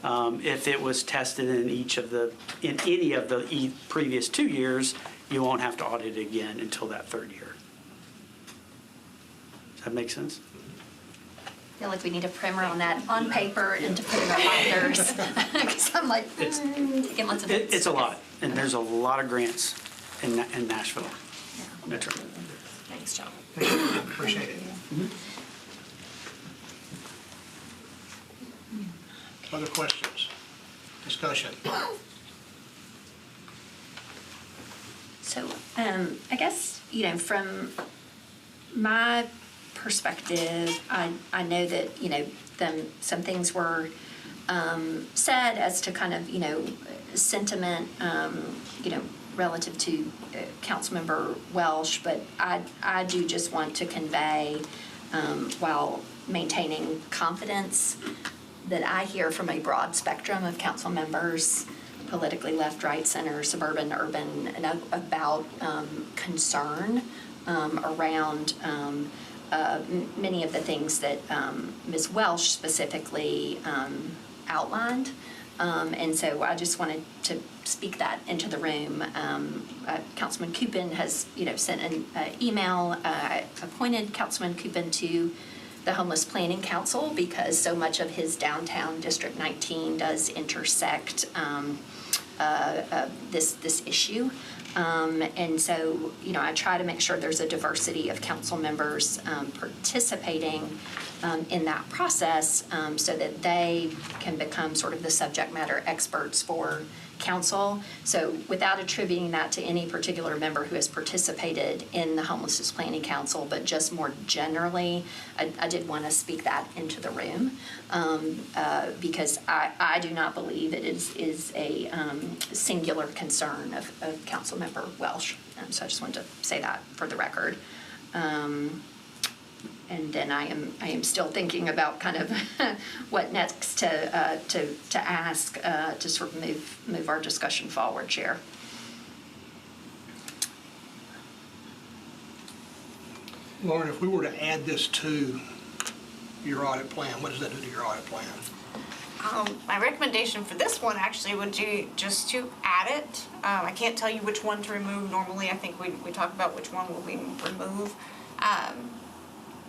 [SPEAKER 18] If it was tested in any of the previous 2 years, you won't have to audit it again until that third year. Does that make sense?
[SPEAKER 12] I feel like we need a primer on that on paper and to put in our binders. Because I'm like, taking lots of notes.
[SPEAKER 18] It's a lot, and there's a lot of grants in Nashville Metro.
[SPEAKER 12] Thanks, John.
[SPEAKER 11] Appreciate it. Other questions? Discussion?
[SPEAKER 12] So, I guess, from my perspective, I know that, some things were said as to kind of, sentiment, relative to Councilmember Welsh, but I do just want to convey, while maintaining confidence, that I hear from a broad spectrum of council members, politically left, right, center, suburban, urban, and about concern around many of the things that Ms. Welsh specifically outlined. And so I just wanted to speak that into the room. Councilman Coupin has, sent an email, appointed Councilman Coupin to the Homeless Planning Council because so much of his downtown District 19 does intersect this issue. And so, I try to make sure there's a diversity of council members participating in that process so that they can become sort of the subject matter experts for council. So without attributing that to any particular member who has participated in the Homelessness Planning Council, but just more generally, I did want to speak that into the room because I do not believe it is a singular concern of Councilmember Welsh. So I just wanted to say that for the record. And then I am still thinking about kind of what next to ask to sort of move our discussion forward, Chair.
[SPEAKER 11] Lauren, if we were to add this to your audit plan? What does that do to your audit plan?
[SPEAKER 2] My recommendation for this one actually would be just to add it. I can't tell you which one to remove. Normally, I think we talk about which one will we remove.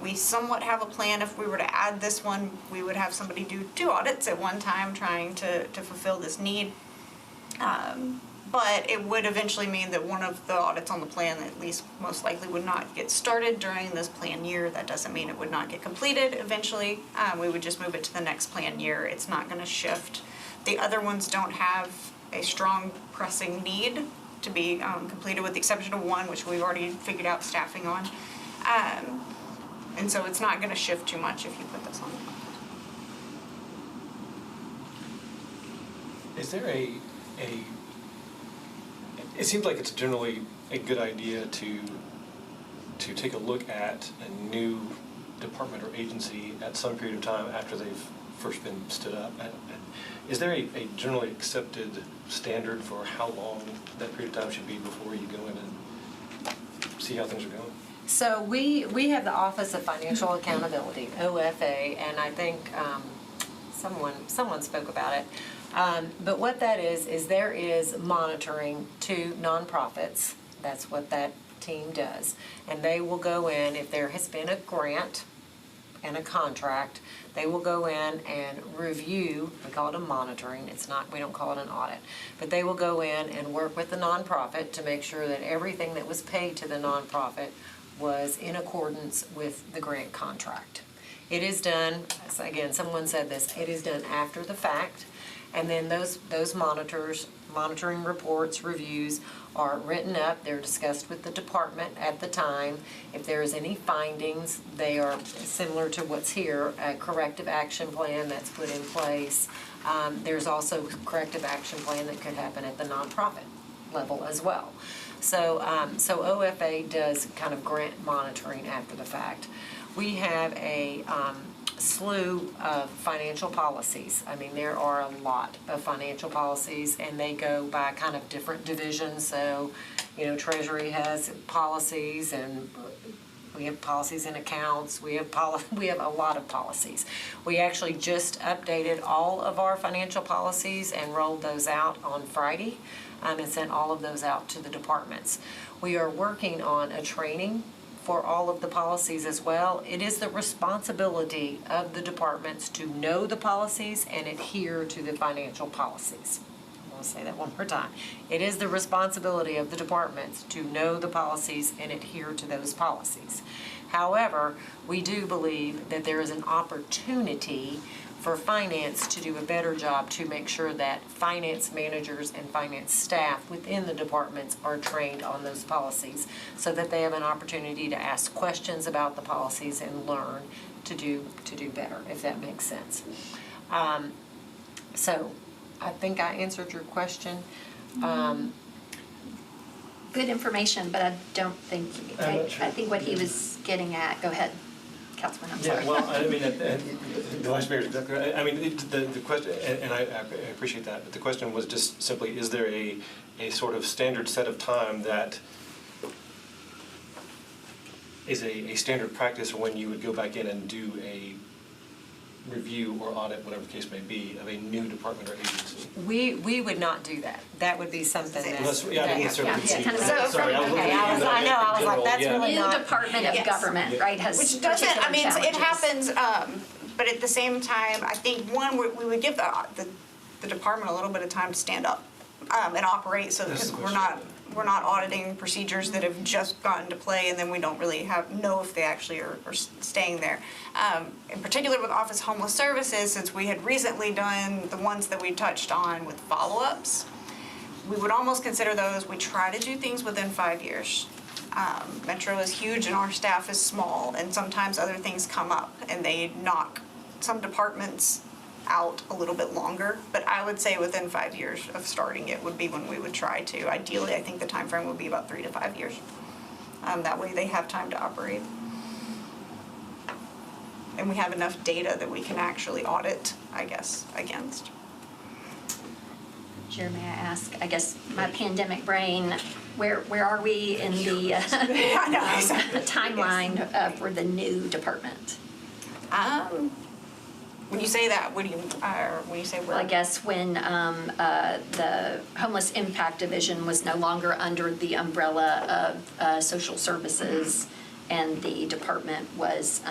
[SPEAKER 2] We somewhat have a plan. If we were to add this one, we would have somebody do 2 audits at one time trying to fulfill this need. But it would eventually mean that one of the audits on the plan, at least most likely, would not get started during this plan year. That doesn't mean it would not get completed eventually. We would just move it to the next plan year. It's not going to shift. The other ones don't have a strong pressing need to be completed, with the exception of one, which we've already figured out staffing on. And so it's not going to shift too much if you put this on.
[SPEAKER 17] Is there it seems like it's generally a good idea to take a look at a new department or agency at some period of time after they've first been stood up. Is there a generally accepted standard for how long that period of time should be before you go in and see how things are going?
[SPEAKER 13] So we have the Office of Financial Accountability, OFA, and I think someone spoke about it. But what that is there is monitoring to nonprofits. That's what that team does. And they will go in, if there has been a grant and a contract, they will go in and review. We call it a monitoring. We don't call it an audit. But they will go in and work with the nonprofit to make sure that everything that was paid to the nonprofit was in accordance with the grant contract. It is done, again, someone said this, it is done after the fact. And then those monitoring reports, reviews are written up. They're discussed with the department at the time. If there is any findings, they are similar to what's here, a corrective action plan that's put in place. There's also corrective action plan that could happen at the nonprofit level as well. So OFA does kind of grant monitoring after the fact. We have a slew of financial policies. I mean, there are a lot of financial policies, and they go by kind of different divisions. So, Treasury has policies, and we have policies in accounts. We have a lot of policies. We actually just updated all of our financial policies and rolled those out on Friday, and sent all of those out to the departments. We are working on a training for all of the policies as well. It is the responsibility of the departments to know the policies and adhere to the financial policies. I'm going to say that one more time. It is the responsibility of the departments to know the policies and adhere to those policies. However, we do believe that there is an opportunity for finance to do a better job to make sure that finance managers and finance staff within the departments are trained on those policies, so that they have an opportunity to ask questions about the policies and learn to do better, if that makes sense. So I think I answered your question.
[SPEAKER 12] Good information, but I don't think, I think what he was getting at, go ahead, Councilman, I'm sorry.
[SPEAKER 17] Yeah, well, I mean, the Vice Mayor is exactly right. I mean, the question, and I appreciate that, but the question was just simply, is there a sort of standard set of time that is a standard practice when you would go back in and do a review or audit, whatever the case may be, of a new department or agency?
[SPEAKER 13] We would not do that. That would be something that.
[SPEAKER 17] I didn't necessarily see.
[SPEAKER 13] Sorry,
[SPEAKER 17] I was like,
[SPEAKER 13] that's really not.
[SPEAKER 12] New Department of
[SPEAKER 2] Yes.
[SPEAKER 12] Government, right, has
[SPEAKER 2] Which doesn't,
[SPEAKER 12] particular
[SPEAKER 2] I mean, it
[SPEAKER 12] challenges.
[SPEAKER 2] happens, but at the same time, I think, one, we would give the department a little bit of time to stand up and operate, so
[SPEAKER 17] That's
[SPEAKER 2] because
[SPEAKER 17] the
[SPEAKER 2] we're not auditing procedures that have just gotten to play, and then we don't really know if they actually are staying there. In particular with Office of Homeless Services, since we had recently done the ones that we touched on with follow-ups, we would almost consider those, we try to do things within 5 years. Metro is huge and our staff is small, and sometimes other things come up and they knock some departments out a little bit longer, but I would say within 5 years of starting it would be when we would try to. Ideally, I think the time frame would be about 3 to 5 years. That way they have time to operate. And we have enough data that we can actually audit, I guess, against.
[SPEAKER 12] Chair, may I ask, I guess my pandemic brain, where are we in the timeline for the new department?
[SPEAKER 2] When you say that, when you say
[SPEAKER 12] Well, I guess when the Homeless Impact Division was no longer under the umbrella of social services, and the department was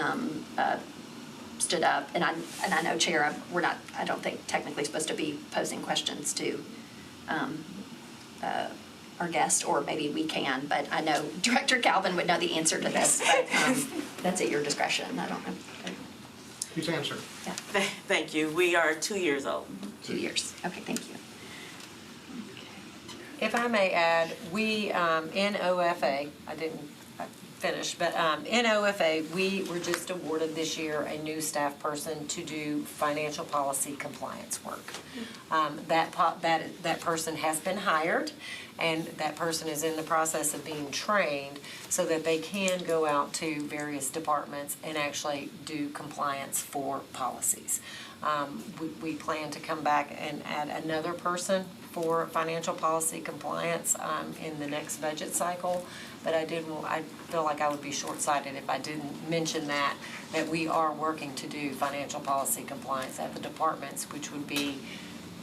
[SPEAKER 12] stood up, and I know, Chair, we're not, I don't think technically supposed to be posing questions to our guest, or maybe we can, but I know Director Calvin would know the answer to this, but that's at your discretion. I don't know.
[SPEAKER 11] Please answer.
[SPEAKER 12] Yeah.
[SPEAKER 16] Thank you. We are 2 years old.
[SPEAKER 12] 2 years. Okay, thank you.
[SPEAKER 13] If I may add, we, in OFA, I didn't finish, but in OFA, we were just awarded this year a new staff person to do financial policy compliance work. That person has been hired, and that person is in the process of being trained so that they can go out to various departments and actually do compliance for policies. We plan to come back and add another person for financial policy compliance in the next budget cycle. But I feel like I would be short-sighted if I didn't mention that we are working to do financial policy compliance at the departments, which would be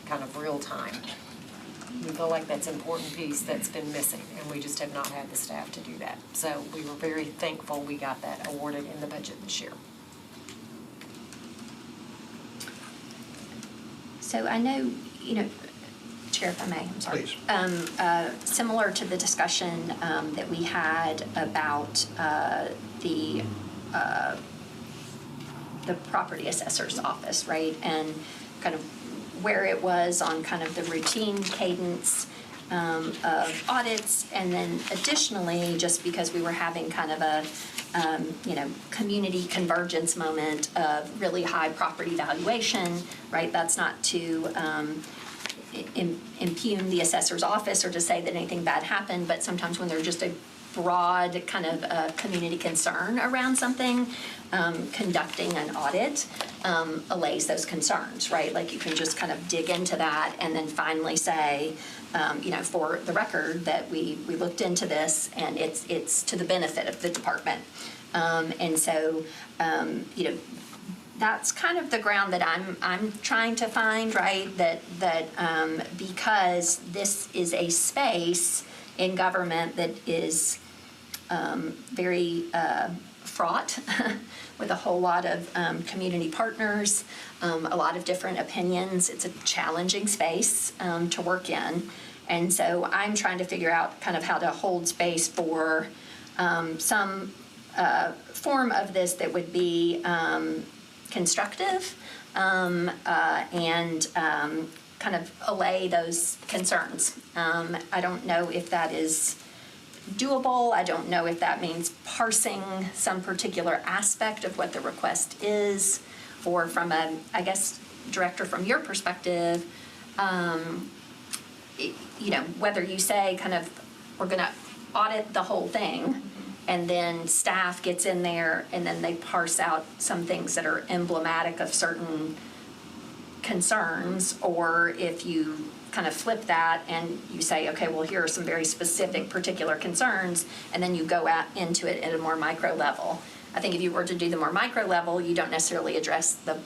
[SPEAKER 13] kind of real time. We feel like that's an important piece that's been missing, and we just have not had the staff to do that. So we were very thankful we got that awarded in the budget this year.
[SPEAKER 12] So I know, Chair, if I may, I'm sorry.
[SPEAKER 11] Please.
[SPEAKER 12] Similar to the discussion that we had about the property assessor's office, right? And kind of where it was on kind of the routine cadence of audits, and then additionally, just because we were having kind of a community convergence moment of really high property valuation, right? That's not to impugn the assessor's office or to say that anything bad happened, but sometimes when there's just a broad kind of community concern around something, conducting an audit allays those concerns, right? Like you can just kind of dig into that and then finally say, for the record that we looked into this and it's to the benefit of the department. And so, that's kind of the ground that I'm trying to find, right? That because this is a space in government that is very fraught with a whole lot of community partners, a lot of different opinions. It's a challenging space to work in. And so I'm trying to figure out kind of how to hold space for some form of this that would be constructive and kind of allay those concerns. I don't know if that is doable. I don't know if that means parsing some particular aspect of what the request is, or from a, I guess, Director, from your perspective, whether you say kind of we're going to audit the whole thing, and then staff gets in there and then they parse out some things that are emblematic of certain concerns, or if you kind of flip that and you say, okay, well, here are some very specific particular concerns, and then you go out into it at a more micro level. I think if you were to do the more micro level, you don't necessarily address the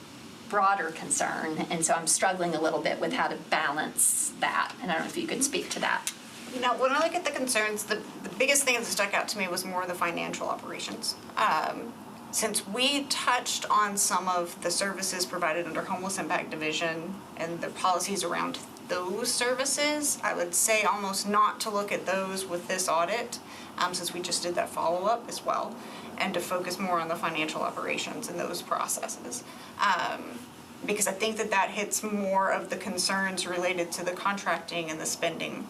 [SPEAKER 12] broader concern, and so I'm struggling a little bit with how to balance that, and I don't know if you could speak to that.
[SPEAKER 2] When I look at the concerns, the biggest thing that stuck out to me was more the financial operations. Since we touched on some of the services provided under Homeless Impact Division and the policies around those services, I would say almost not to look at those with this audit, since we just did that follow-up as well, and to focus more on the financial operations and those processes. Because I think that hits more of the concerns related to the contracting and the spending,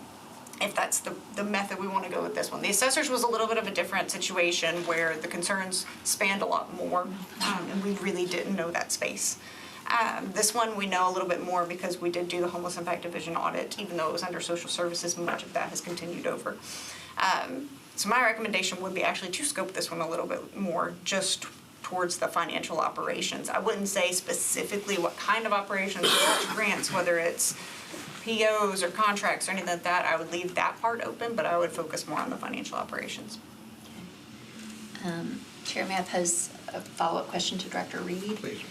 [SPEAKER 2] if that's the method we want to go with this one. The assessors was a little bit of a different situation where the concerns spanned a lot more, and we really didn't know that space. This one we know a little bit more because we did do the Homeless Impact Division audit, even though it was under social services, much of that has continued over. So my recommendation would be actually to scope this one a little bit more just towards the financial operations. I wouldn't say specifically what kind of operations, or grants, whether it's POs or contracts or anything like that. I would leave that part open, but I would focus more on the financial operations.
[SPEAKER 12] Chair, may I pose a follow-up question to Director Reed?
[SPEAKER 11] Please.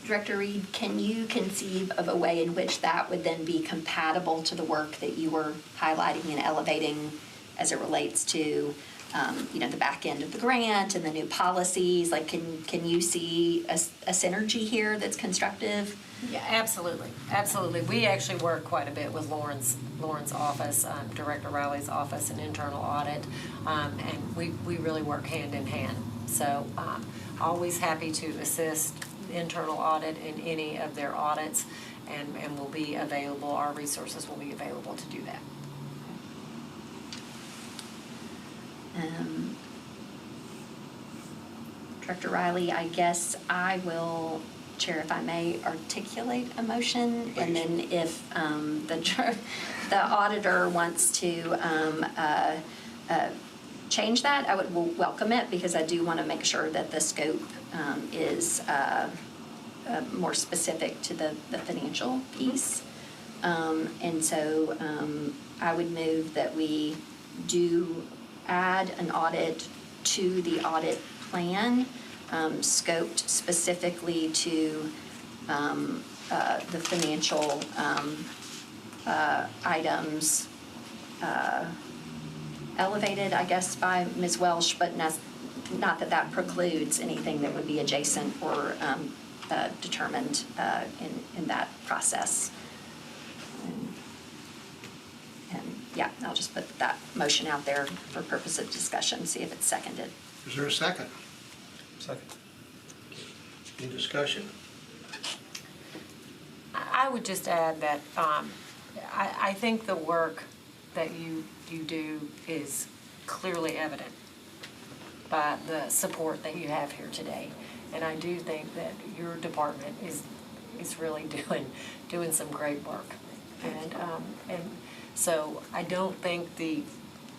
[SPEAKER 12] Director Reed, can you conceive of a way in which that would then be compatible to the work that you were highlighting and elevating as it relates to, the back end of the grant and the new policies? Like, can you see a synergy here that's constructive?
[SPEAKER 13] Yeah, absolutely, absolutely. We actually work quite a bit with Lauren's office, Director Riley's office, and internal audit, and we really work hand in hand. So, always happy to assist internal audit in any of their audits, and will be available. Our resources will be available to do that.
[SPEAKER 12] Director Riley, I guess I will, Chair, if I may, articulate a motion, and then if the auditor wants to change that, I would welcome it, because I do want to make sure that the scope is more specific to the financial piece. And so I would move that we do add an audit to the audit plan, scoped specifically to the financial items elevated, I guess, by Ms. Welsh, but not that precludes anything that would be adjacent or determined in that process. And yeah, I'll just put that motion out there for purpose of discussion, see if it's seconded.
[SPEAKER 11] Is there a second?
[SPEAKER 17] Second.
[SPEAKER 11] Any discussion?
[SPEAKER 13] I would just add that I think the work that you do is clearly evident by the support that you have here today. And I do think that your department is really doing some great work. And so I don't think the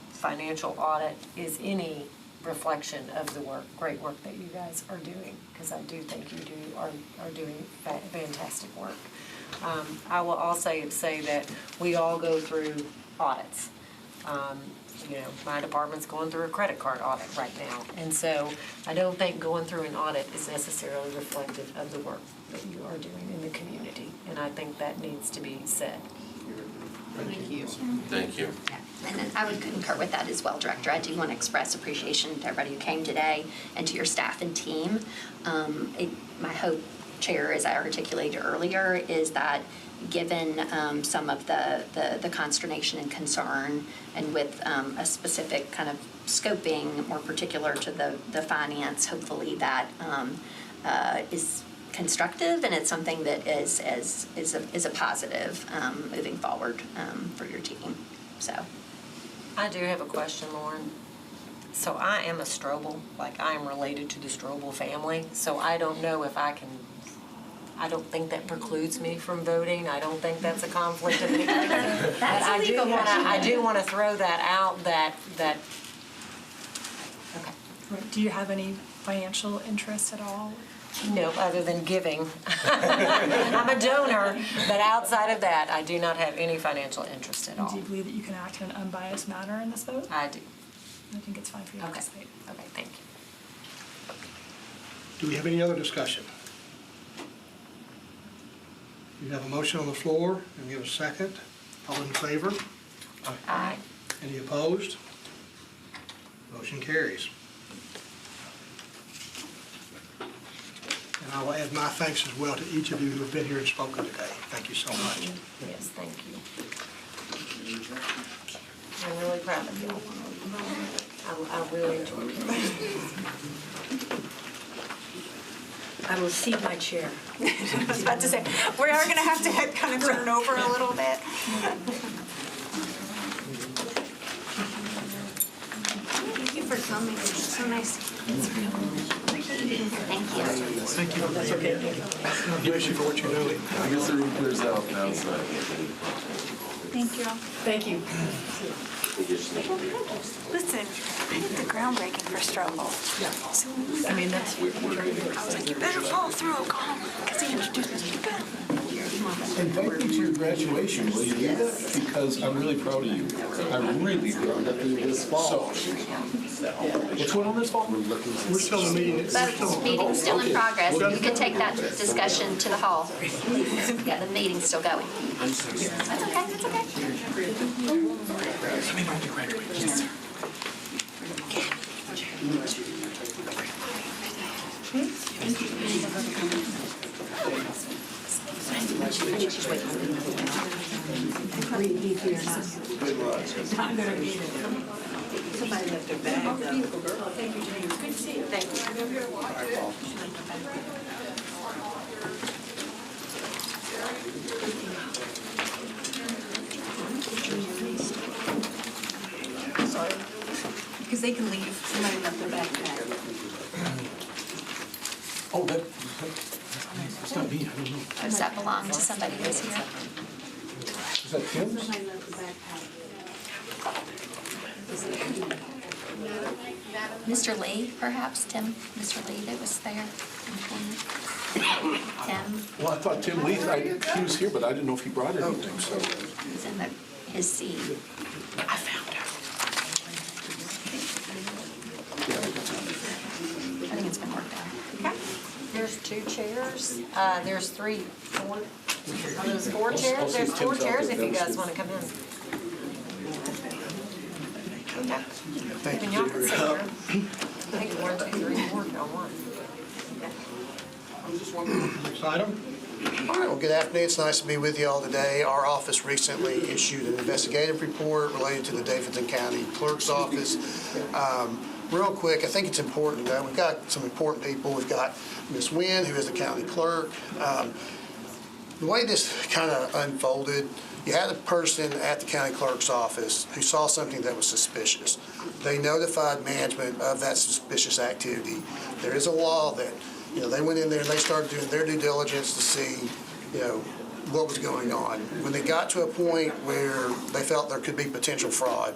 [SPEAKER 13] financial audit is any reflection of the great work that you guys are doing, because I do think you are doing fantastic work. I will also say that we all go through audits. My department's going through a credit card audit right now. And so I don't think going through an audit is necessarily reflective of the work that you are doing in the community. And I think that needs to be said.
[SPEAKER 11] Thank you.
[SPEAKER 19] Thank you.
[SPEAKER 12] Yeah, and then I would concur with that as well, Director. I do want to express appreciation to everybody who came today and to your staff and team. My hope, Chair, as I articulated earlier, is that given some of the consternation and concern, and with a specific kind of scoping more particular to the finance, hopefully that is constructive, and it's something that is a positive moving forward for your team. So,
[SPEAKER 13] I do have a question, Lauren. So I am a Strobel, like I am related to the Strobel family, so I don't know if I can, I don't think that precludes me from voting. I don't think that's a conflict of interest. But I do want to throw that out that, okay.
[SPEAKER 14] Do you have any financial interest at all?
[SPEAKER 13] No, other than giving. I'm a donor, but outside of that, I do not have any financial interest at all.
[SPEAKER 14] Do you believe that you can act in an unbiased manner in this vote?
[SPEAKER 13] I do.
[SPEAKER 14] I think it's fine for you to participate.
[SPEAKER 13] Okay, thank you.
[SPEAKER 11] Do we have any other discussion? You have a motion on the floor, and we have a second. All in favor?
[SPEAKER 13] Aye.
[SPEAKER 11] Any opposed? Motion carries. And I will add my thanks as well to each of you who have been here and spoken today. Thank you so much.
[SPEAKER 13] Yes, thank you. I'm really proud of you. I really enjoyed it.
[SPEAKER 15] I will cede my chair.
[SPEAKER 2] I was about to say, we are going to have to kind of turn over a little bit.
[SPEAKER 9] Thank you for coming. It's so nice.
[SPEAKER 12] Thank you.
[SPEAKER 11] Thank you. That's okay. Bless you for what you're doing.
[SPEAKER 19] I guess the room clears out now, so.
[SPEAKER 9] Thank you.
[SPEAKER 15] Thank you.
[SPEAKER 9] Listen, I did the groundbreaking for Strobel. So,
[SPEAKER 15] I mean, that's.
[SPEAKER 9] I was like, you better follow through, because he introduced me to Ben.
[SPEAKER 8] And thank you for your graduation, will you do that? Because I'm really proud of you. I'm really proud of you.
[SPEAKER 4] This fall.
[SPEAKER 8] What's going on this fall?
[SPEAKER 11] We're still in the meeting.
[SPEAKER 12] The meeting's still in progress. You can take that discussion to the hall. Yeah, the meeting's still going. That's okay, that's okay. Yes, sir.
[SPEAKER 13] Somebody left their bag though. Thank you, James. Good to see you. Thank you.
[SPEAKER 2] Sorry. Because they can leave. Somebody left their backpack.
[SPEAKER 8] Oh, that's not me, I don't know.
[SPEAKER 12] Does that belong to somebody who's here?
[SPEAKER 8] Is that Tim?
[SPEAKER 12] Mr. Lee, perhaps, Tim? Mr. Lee that was there? Tim?
[SPEAKER 8] Well, I thought Tim Lee, he was here, but I didn't know if he brought anything, so.
[SPEAKER 12] He's in his seat.
[SPEAKER 8] I found her.
[SPEAKER 12] I think it's been worked out.
[SPEAKER 13] Okay. There's 2 chairs. There's 4. There's 4 chairs. There's 4 chairs if you guys want to come in. Okay.
[SPEAKER 1] Thank
[SPEAKER 13] Even
[SPEAKER 1] you.
[SPEAKER 13] y'all can sit here. I think 1, 2, 3, 4 if y'all want.
[SPEAKER 11] Next item.
[SPEAKER 1] All right, well, good afternoon. It's nice to be with you all today. Our office recently issued an investigative report related to the Davidson County Clerk's office. Real quick, I think it's important. We've got some important people. We've got Ms. Wynn, who is the county clerk. The way this kind of unfolded, you had a person at the county clerk's office who saw something that was suspicious. They notified management of that suspicious activity. There is a law that, they went in there and they started doing their due diligence to see, what was going on. When they got to a point where they felt there could be potential fraud,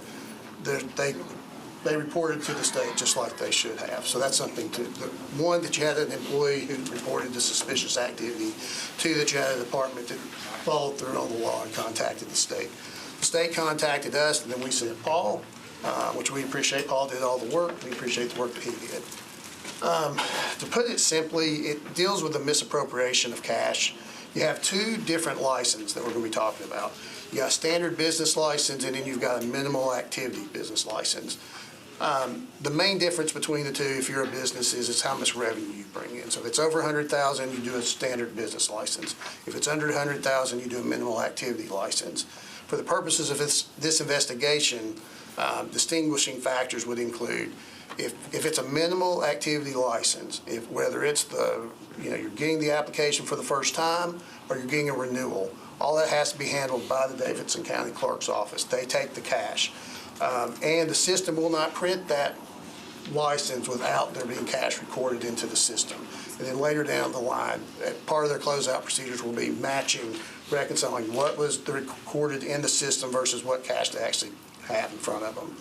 [SPEAKER 1] they reported to the state just like they should have. So that's something one, that you had an employee who reported the suspicious activity. 2, that you had a department that followed through on the law and contacted the state. The state contacted us, and then we sent Paul, which we appreciate. Paul did all the work. We appreciate the work that he did. To put it simply, it deals with the misappropriation of cash. You have 2 different licenses that we're going to be talking about. You got a standard business license, and then you've got a minimal activity business license. The main difference between the 2, if you're a business, is how much revenue you bring in. So if it's over $100,000, you do a standard business license. If it's under $100,000, you do a minimal activity license. For the purposes of this investigation, distinguishing factors would include if it's a minimal activity license, whether it's you're getting the application for the first time or you're getting a renewal, all that has to be handled by the Davidson County Clerk's office. They take the cash. And the system will not print that license without there being cash recorded into the system. And then later down the line, part of their closeout procedures will be matching, reconciling what was recorded in the system versus what cash they actually have in front of them.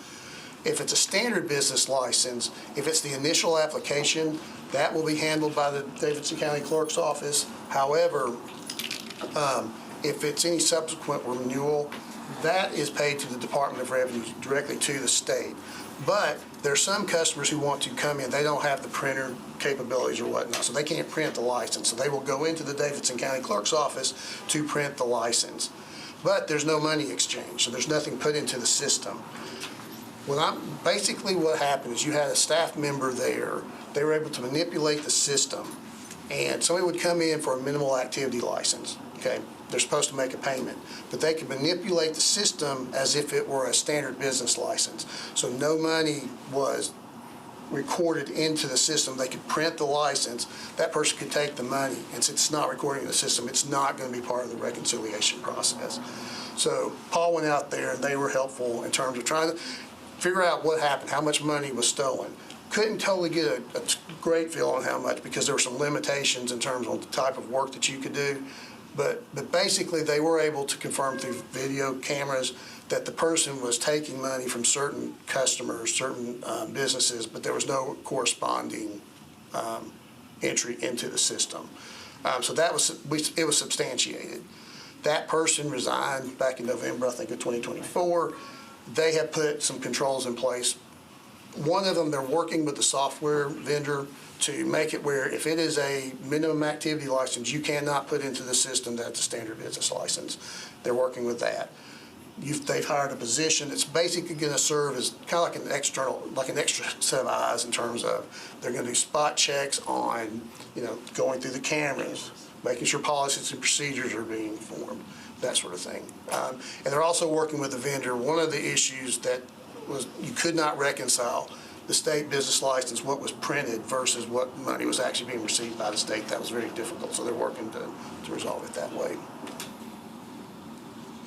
[SPEAKER 1] If it's a standard business license, if it's the initial application, that will be handled by the Davidson County Clerk's office. However, if it's any subsequent renewal, that is paid to the Department of Revenue directly to the state. But there are some customers who want to come in, they don't have the printer capabilities or whatnot, so they can't print the license. So they will go into the Davidson County Clerk's office to print the license. But there's no money exchange, so there's nothing put into the system. Basically what happened is you had a staff member there, they were able to manipulate the system, and somebody would come in for a minimal activity license, okay? They're supposed to make a payment, but they could manipulate the system as if it were a standard business license. So no money was recorded into the system. They could print the license, that person could take the money, and since it's not recording in the system, it's not going to be part of the reconciliation process. So Paul went out there and they were helpful in terms of trying to figure out what happened, how much money was stolen. Couldn't totally get a great feel on how much because there were some limitations in terms of the type of work that you could do. But basically they were able to confirm through video cameras that the person was taking money from certain customers, certain businesses, but there was no corresponding entry into the system. So that was, it was substantiated. That person resigned back in November, I think, of 2024. They have put some controls in place. One of them, they're working with the software vendor to make it where if it is a minimum activity license, you cannot put into the system that's a standard business license. They're working with that. They've hired a position that's basically going to serve as kind of like an extra set of eyes in terms of they're going to do spot checks on, going through the cameras, making sure policies and procedures are being formed, that sort of thing. And they're also working with the vendor. One of the issues that was you could not reconcile the state business license, what was printed versus what money was actually being received by the state. That was very difficult, so they're working to resolve it that way.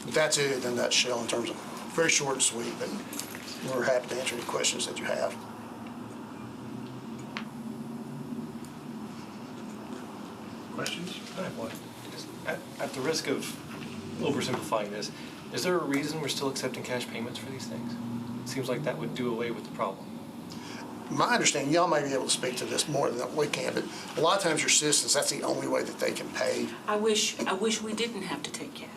[SPEAKER 1] That's it in a nutshell in terms of very short and sweet, but we're happy to answer any questions that you have.
[SPEAKER 17] Questions? I have one. At the risk of oversimplifying this, is there a reason we're still accepting cash payments for these things? It seems like that would do away with the problem.
[SPEAKER 1] My understanding, y'all may be able to speak to this more than we can, but a lot of times your citizens, that's the only way that they can pay.
[SPEAKER 20] I wish we didn't have to take cash.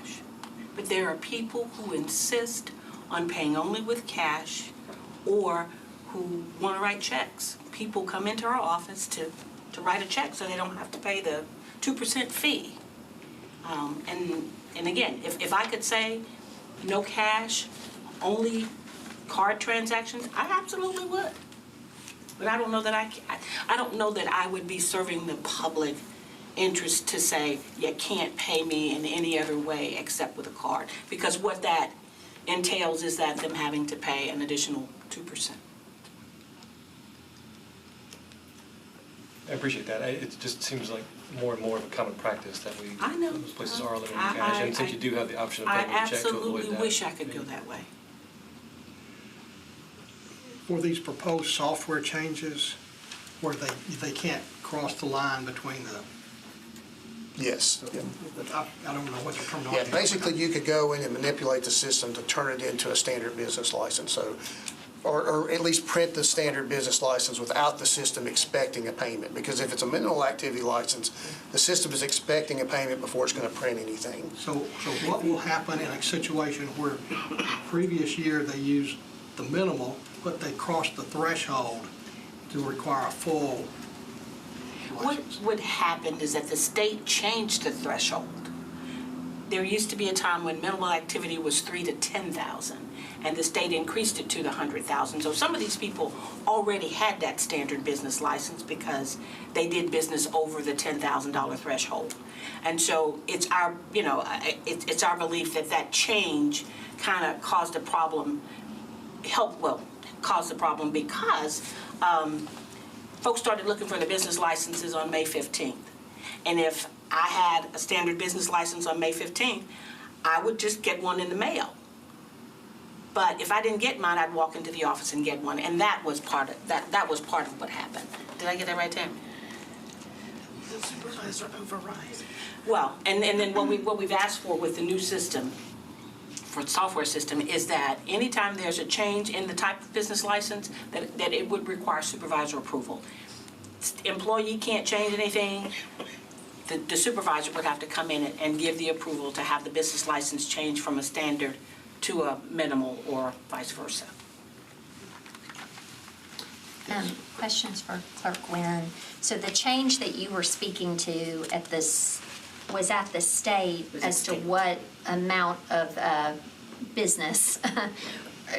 [SPEAKER 20] But there are people who insist on paying only with cash or who want to write checks. People come into our office to write a check so they don't have to pay the 2% fee. And again, if I could say no cash, only card transactions, I absolutely would. But I don't know that I don't know that I would be serving the public interest to say you can't pay me in any other way except with a card, because what that entails is that them having to pay an additional 2%.
[SPEAKER 17] I appreciate that. It just seems like more and more of a common practice that
[SPEAKER 20] I know.
[SPEAKER 17] those places are limiting cash, and since you do have the option of paying with a check to avoid that.
[SPEAKER 20] I absolutely wish I could go that way.
[SPEAKER 11] For these proposed software changes, where they can't cross the line between the
[SPEAKER 1] Yes.
[SPEAKER 11] I don't know what the terminology is.
[SPEAKER 1] Yeah, basically you could go in and manipulate the system to turn it into a standard business license. So, or at least print the standard business license without the system expecting a payment. Because if it's a minimal activity license, the system is expecting a payment before it's going to print anything.
[SPEAKER 11] So what will happen in a situation where previous year they used the minimal, but they crossed the threshold to require a full license?
[SPEAKER 20] What would happen is that the state changed the threshold. There used to be a time when minimal activity was 3,000 to 10,000, and the state increased it to the 100,000. So some of these people already had that standard business license because they did business over the $10,000 threshold. And so it's our, it's our belief that that change kind of caused a problem, caused the problem because folks started looking for the business licenses on May 15th. And if I had a standard business license on May 15th, I would just get one in the mail. But if I didn't get mine, I'd walk into the office and get one, and that was part of that was part of what happened. Did I get that right, Tammy?
[SPEAKER 6] The supervisor overrides.
[SPEAKER 20] Well, and then what we've asked for with the new system, for the software system, is that anytime there's a change in the type of business license, that it would require supervisor approval. Employee can't change anything. The supervisor would have to come in and give the approval to have the business license change from a standard to a minimal or vice versa.
[SPEAKER 12] Questions for Clerk Wynn. So the change that you were speaking to at this, was at the state as to what amount of business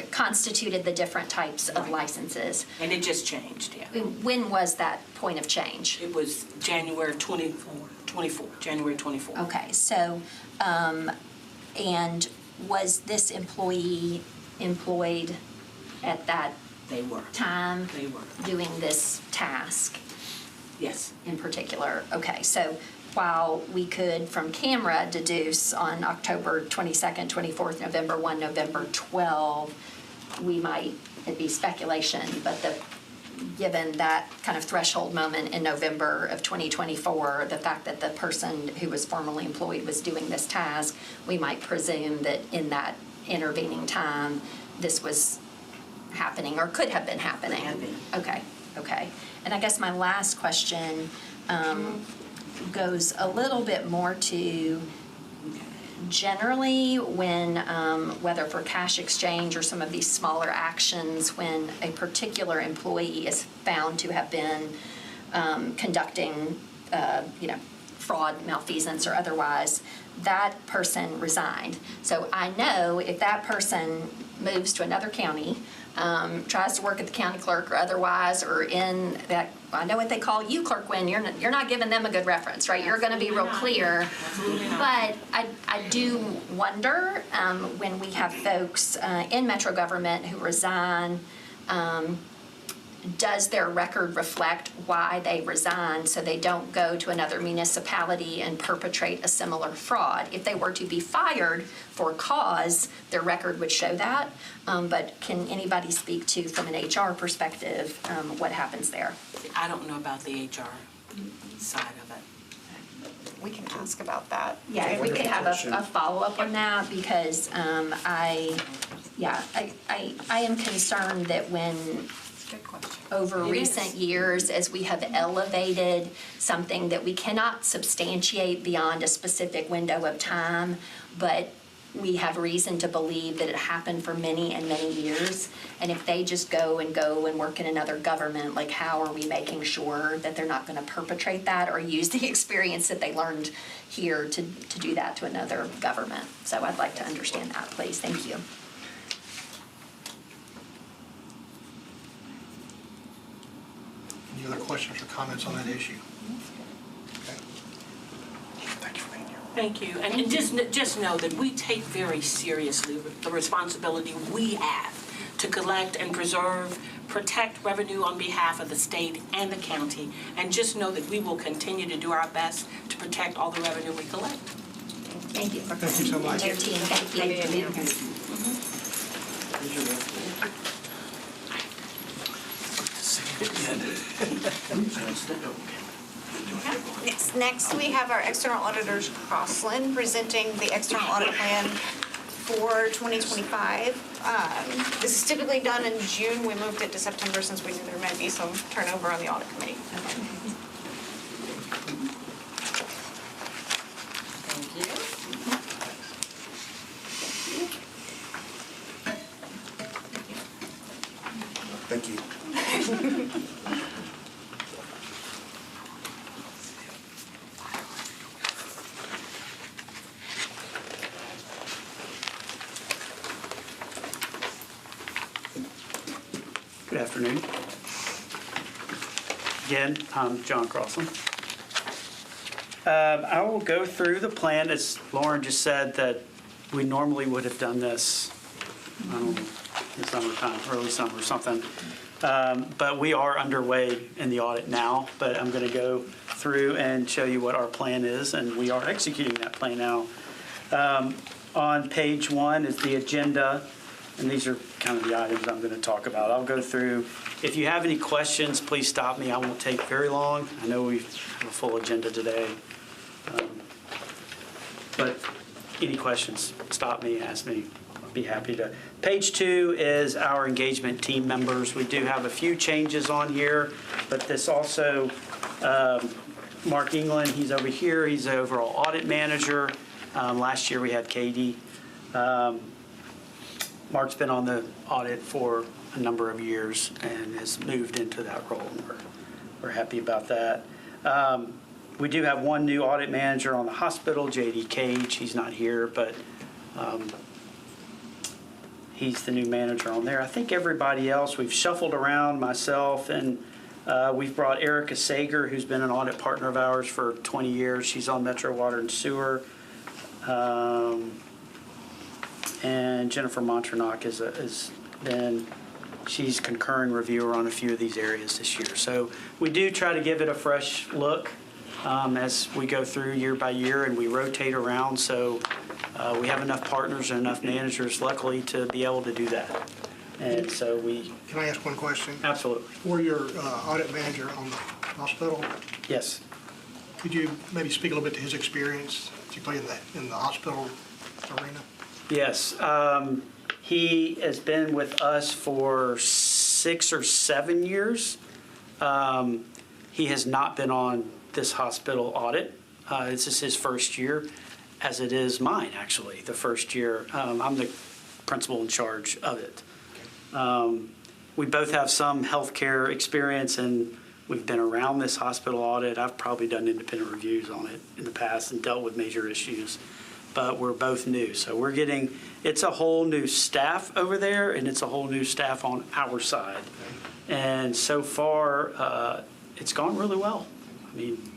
[SPEAKER 12] constituted the different types of licenses?
[SPEAKER 20] And it just changed, yeah.
[SPEAKER 12] When was that point of change?
[SPEAKER 20] It was January 24. January 24.
[SPEAKER 12] Okay, so, and was this employee employed at that time?
[SPEAKER 20] They were.
[SPEAKER 12] Doing this task?
[SPEAKER 20] Yes.
[SPEAKER 12] In particular? Okay, so while we could from camera deduce on October 22nd, 24th, November 1, November 12, we might, it'd be speculation, but given that kind of threshold moment in November of 2024, the fact that the person who was formerly employed was doing this task, we might presume that in that intervening time, this was happening or could have been happening. Okay. And I guess my last question, goes a little bit more to generally when, whether for cash exchange or some of these smaller actions, when a particular employee is found to have been conducting, fraud, malfeasance, or otherwise, that person resigned. So I know if that person moves to another county, tries to work at the county clerk or otherwise, or in that, I know what they call you, clerk, when you're not giving them a good reference, right? You're going to be real clear. But I do wonder when we have folks in Metro government who resign, does their record reflect why they resigned so they don't go to another municipality and perpetrate a similar fraud? If they were to be fired for cause, their record would show that. But can anybody speak to, from an HR perspective, what happens there?
[SPEAKER 20] I don't know about the HR side of it.
[SPEAKER 2] We can ask about that.
[SPEAKER 12] Yeah, if we could have a follow-up on that, because I am concerned that when over recent years, as we have elevated something that we cannot substantiate beyond a specific window of time, but we have reason to believe that it happened for many and many years. And if they just go and work in another government, like, how are we making sure that they're not going to perpetrate that or use the experience that they learned here to do that to another government? So I'd like to understand that, please. Thank you.
[SPEAKER 11] Any other questions or comments on that issue?
[SPEAKER 20] Thank you. And just know that we take very seriously the responsibility we have to collect and preserve, protect revenue on behalf of the state and the county. And just know that we will continue to do our best to protect all the revenue we collect.
[SPEAKER 12] Thank you.
[SPEAKER 11] Thank you so much.
[SPEAKER 12] Your team, thank you for being here.
[SPEAKER 2] Yes, next we have our external auditors, Crossland, presenting the external audit plan for 2025. This is typically done in June. We moved it to September since we knew there might be some turnover on the audit committee.
[SPEAKER 1] Thank you.
[SPEAKER 18] Good afternoon. Again, I'm John Crossland. I will go through the plan, as Lauren just said, that we normally would have done this, I don't know, in summertime, early summer or something. But we are underway in the audit now, but I'm going to go through and show you what our plan is, and we are executing that plan now. On page 1 is the agenda, and these are kind of the items I'm going to talk about. I'll go through. If you have any questions, please stop me. I won't take very long. I know we have a full agenda today. But any questions, stop me, ask me. I'll be happy to. Page 2 is our engagement team members. We do have a few changes on here, but this also, Mark England, he's over here. He's the overall audit manager. Last year we had Katie. Mark's been on the audit for a number of years and has moved into that role. We're happy about that. We do have one new audit manager on the hospital, J.D. Cage. He's not here, but he's the new manager on there. I think everybody else, we've shuffled around, myself, and we've brought Erica Sager, who's been an audit partner of ours for 20 years. She's on Metro Water and Sewer. And Jennifer Montronock has been, she's concurring reviewer on a few of these areas this year. So we do try to give it a fresh look as we go through year by year, and we rotate around. So we have enough partners and enough managers, luckily, to be able to do that. And so we...
[SPEAKER 11] Can I ask one question?
[SPEAKER 18] Absolutely.
[SPEAKER 11] For your audit manager on the hospital?
[SPEAKER 18] Yes.
[SPEAKER 11] Could you maybe speak a little bit to his experience, particularly in the hospital arena?
[SPEAKER 18] Yes. He has been with us for 6 or 7 years. He has not been on this hospital audit. This is his first year, as it is mine, actually, the first year. I'm the principal in charge of it. We both have some healthcare experience, and we've been around this hospital audit. I've probably done independent reviews on it in the past and dealt with major issues, but we're both new. So we're getting, it's a whole new staff over there, and it's a whole new staff on our side. And so far, it's gone really well. I mean,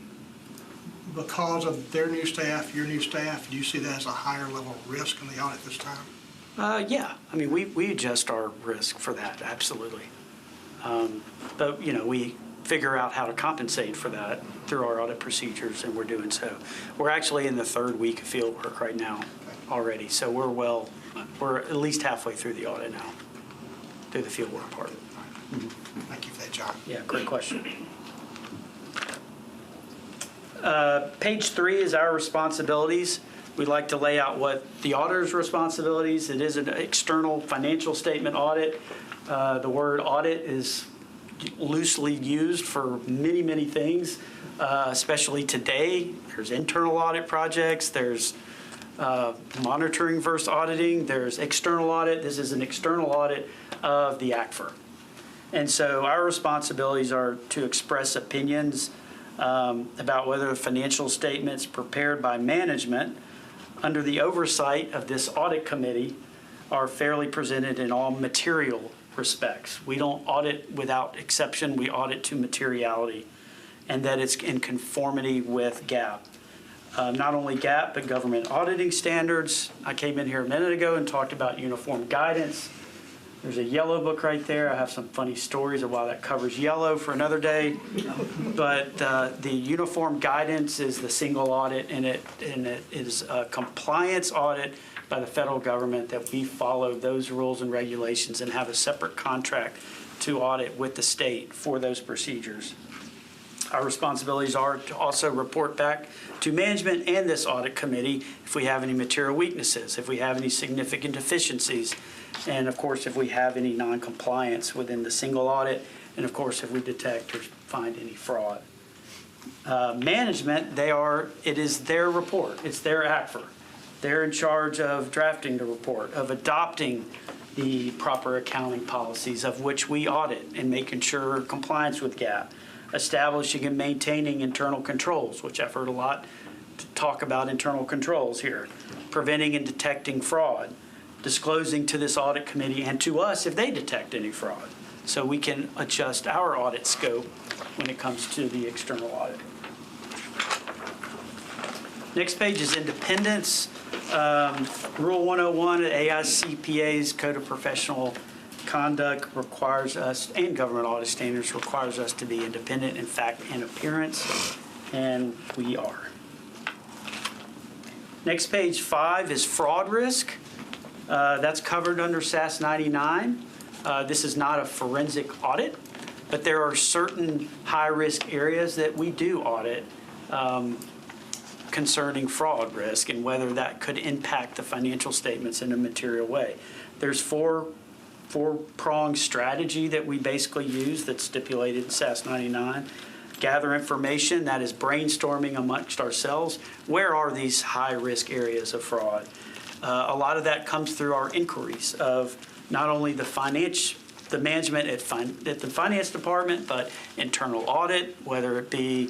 [SPEAKER 11] Because of their new staff, your new staff, do you see that as a higher level of risk in the audit this time?
[SPEAKER 18] yeah, I mean, we adjust our risk for that, absolutely. But, you know, we figure out how to compensate for that through our audit procedures, and we're doing so. We're actually in the third week of field work right now already, so we're at least halfway through the audit now, through the field work part.
[SPEAKER 11] Thank you for that, John.
[SPEAKER 18] Yeah, great question. Page 3 is our responsibilities. We'd like to lay out what the auditor's responsibilities. It is an external financial statement audit. The word audit is loosely used for many, many things, especially today. There's internal audit projects, there's monitoring versus auditing, there's external audit. This is an external audit of the ACFR. And so our responsibilities are to express opinions about whether financial statements prepared by management under the oversight of this audit committee are fairly presented in all material respects. We don't audit without exception, we audit to materiality, and that it's in conformity with GAAP. Not only GAAP, but government auditing standards. I came in here a minute ago and talked about uniform guidance. There's a yellow book right there. I have some funny stories of why that covers yellow for another day. But the uniform guidance is the single audit, and it is a compliance audit by the federal government that we follow those rules and regulations and have a separate contract to audit with the state for those procedures. Our responsibilities are to also report back to management and this audit committee if we have any material weaknesses, if we have any significant deficiencies, and of course if we have any non-compliance within the single audit, and of course if we detect or find any fraud. Management, it is their report, it's their ACFR. They're in charge of drafting the report, of adopting the proper accounting policies of which we audit and making sure compliance with GAAP, establishing and maintaining internal controls, which I've heard a lot talk about internal controls here, preventing and detecting fraud, disclosing to this audit committee and to us if they detect any fraud, so we can adjust our audit scope when it comes to the external audit. Next page is independence. Rule 101 of AICPA's Code of Professional Conduct requires us, and government audit standards requires us to be independent in fact and appearance, and we are. Next, page 5 is fraud risk. That's covered under SAS 99. This is not a forensic audit, but there are certain high-risk areas that we do audit concerning fraud risk and whether that could impact the financial statements in a material way. There's four-pronged strategy that we basically use that's stipulated in SAS 99. Gather information, that is brainstorming amongst ourselves. Where are these high-risk areas of fraud? A lot of that comes through our inquiries of not only the management at the finance department, but internal audit, whether it be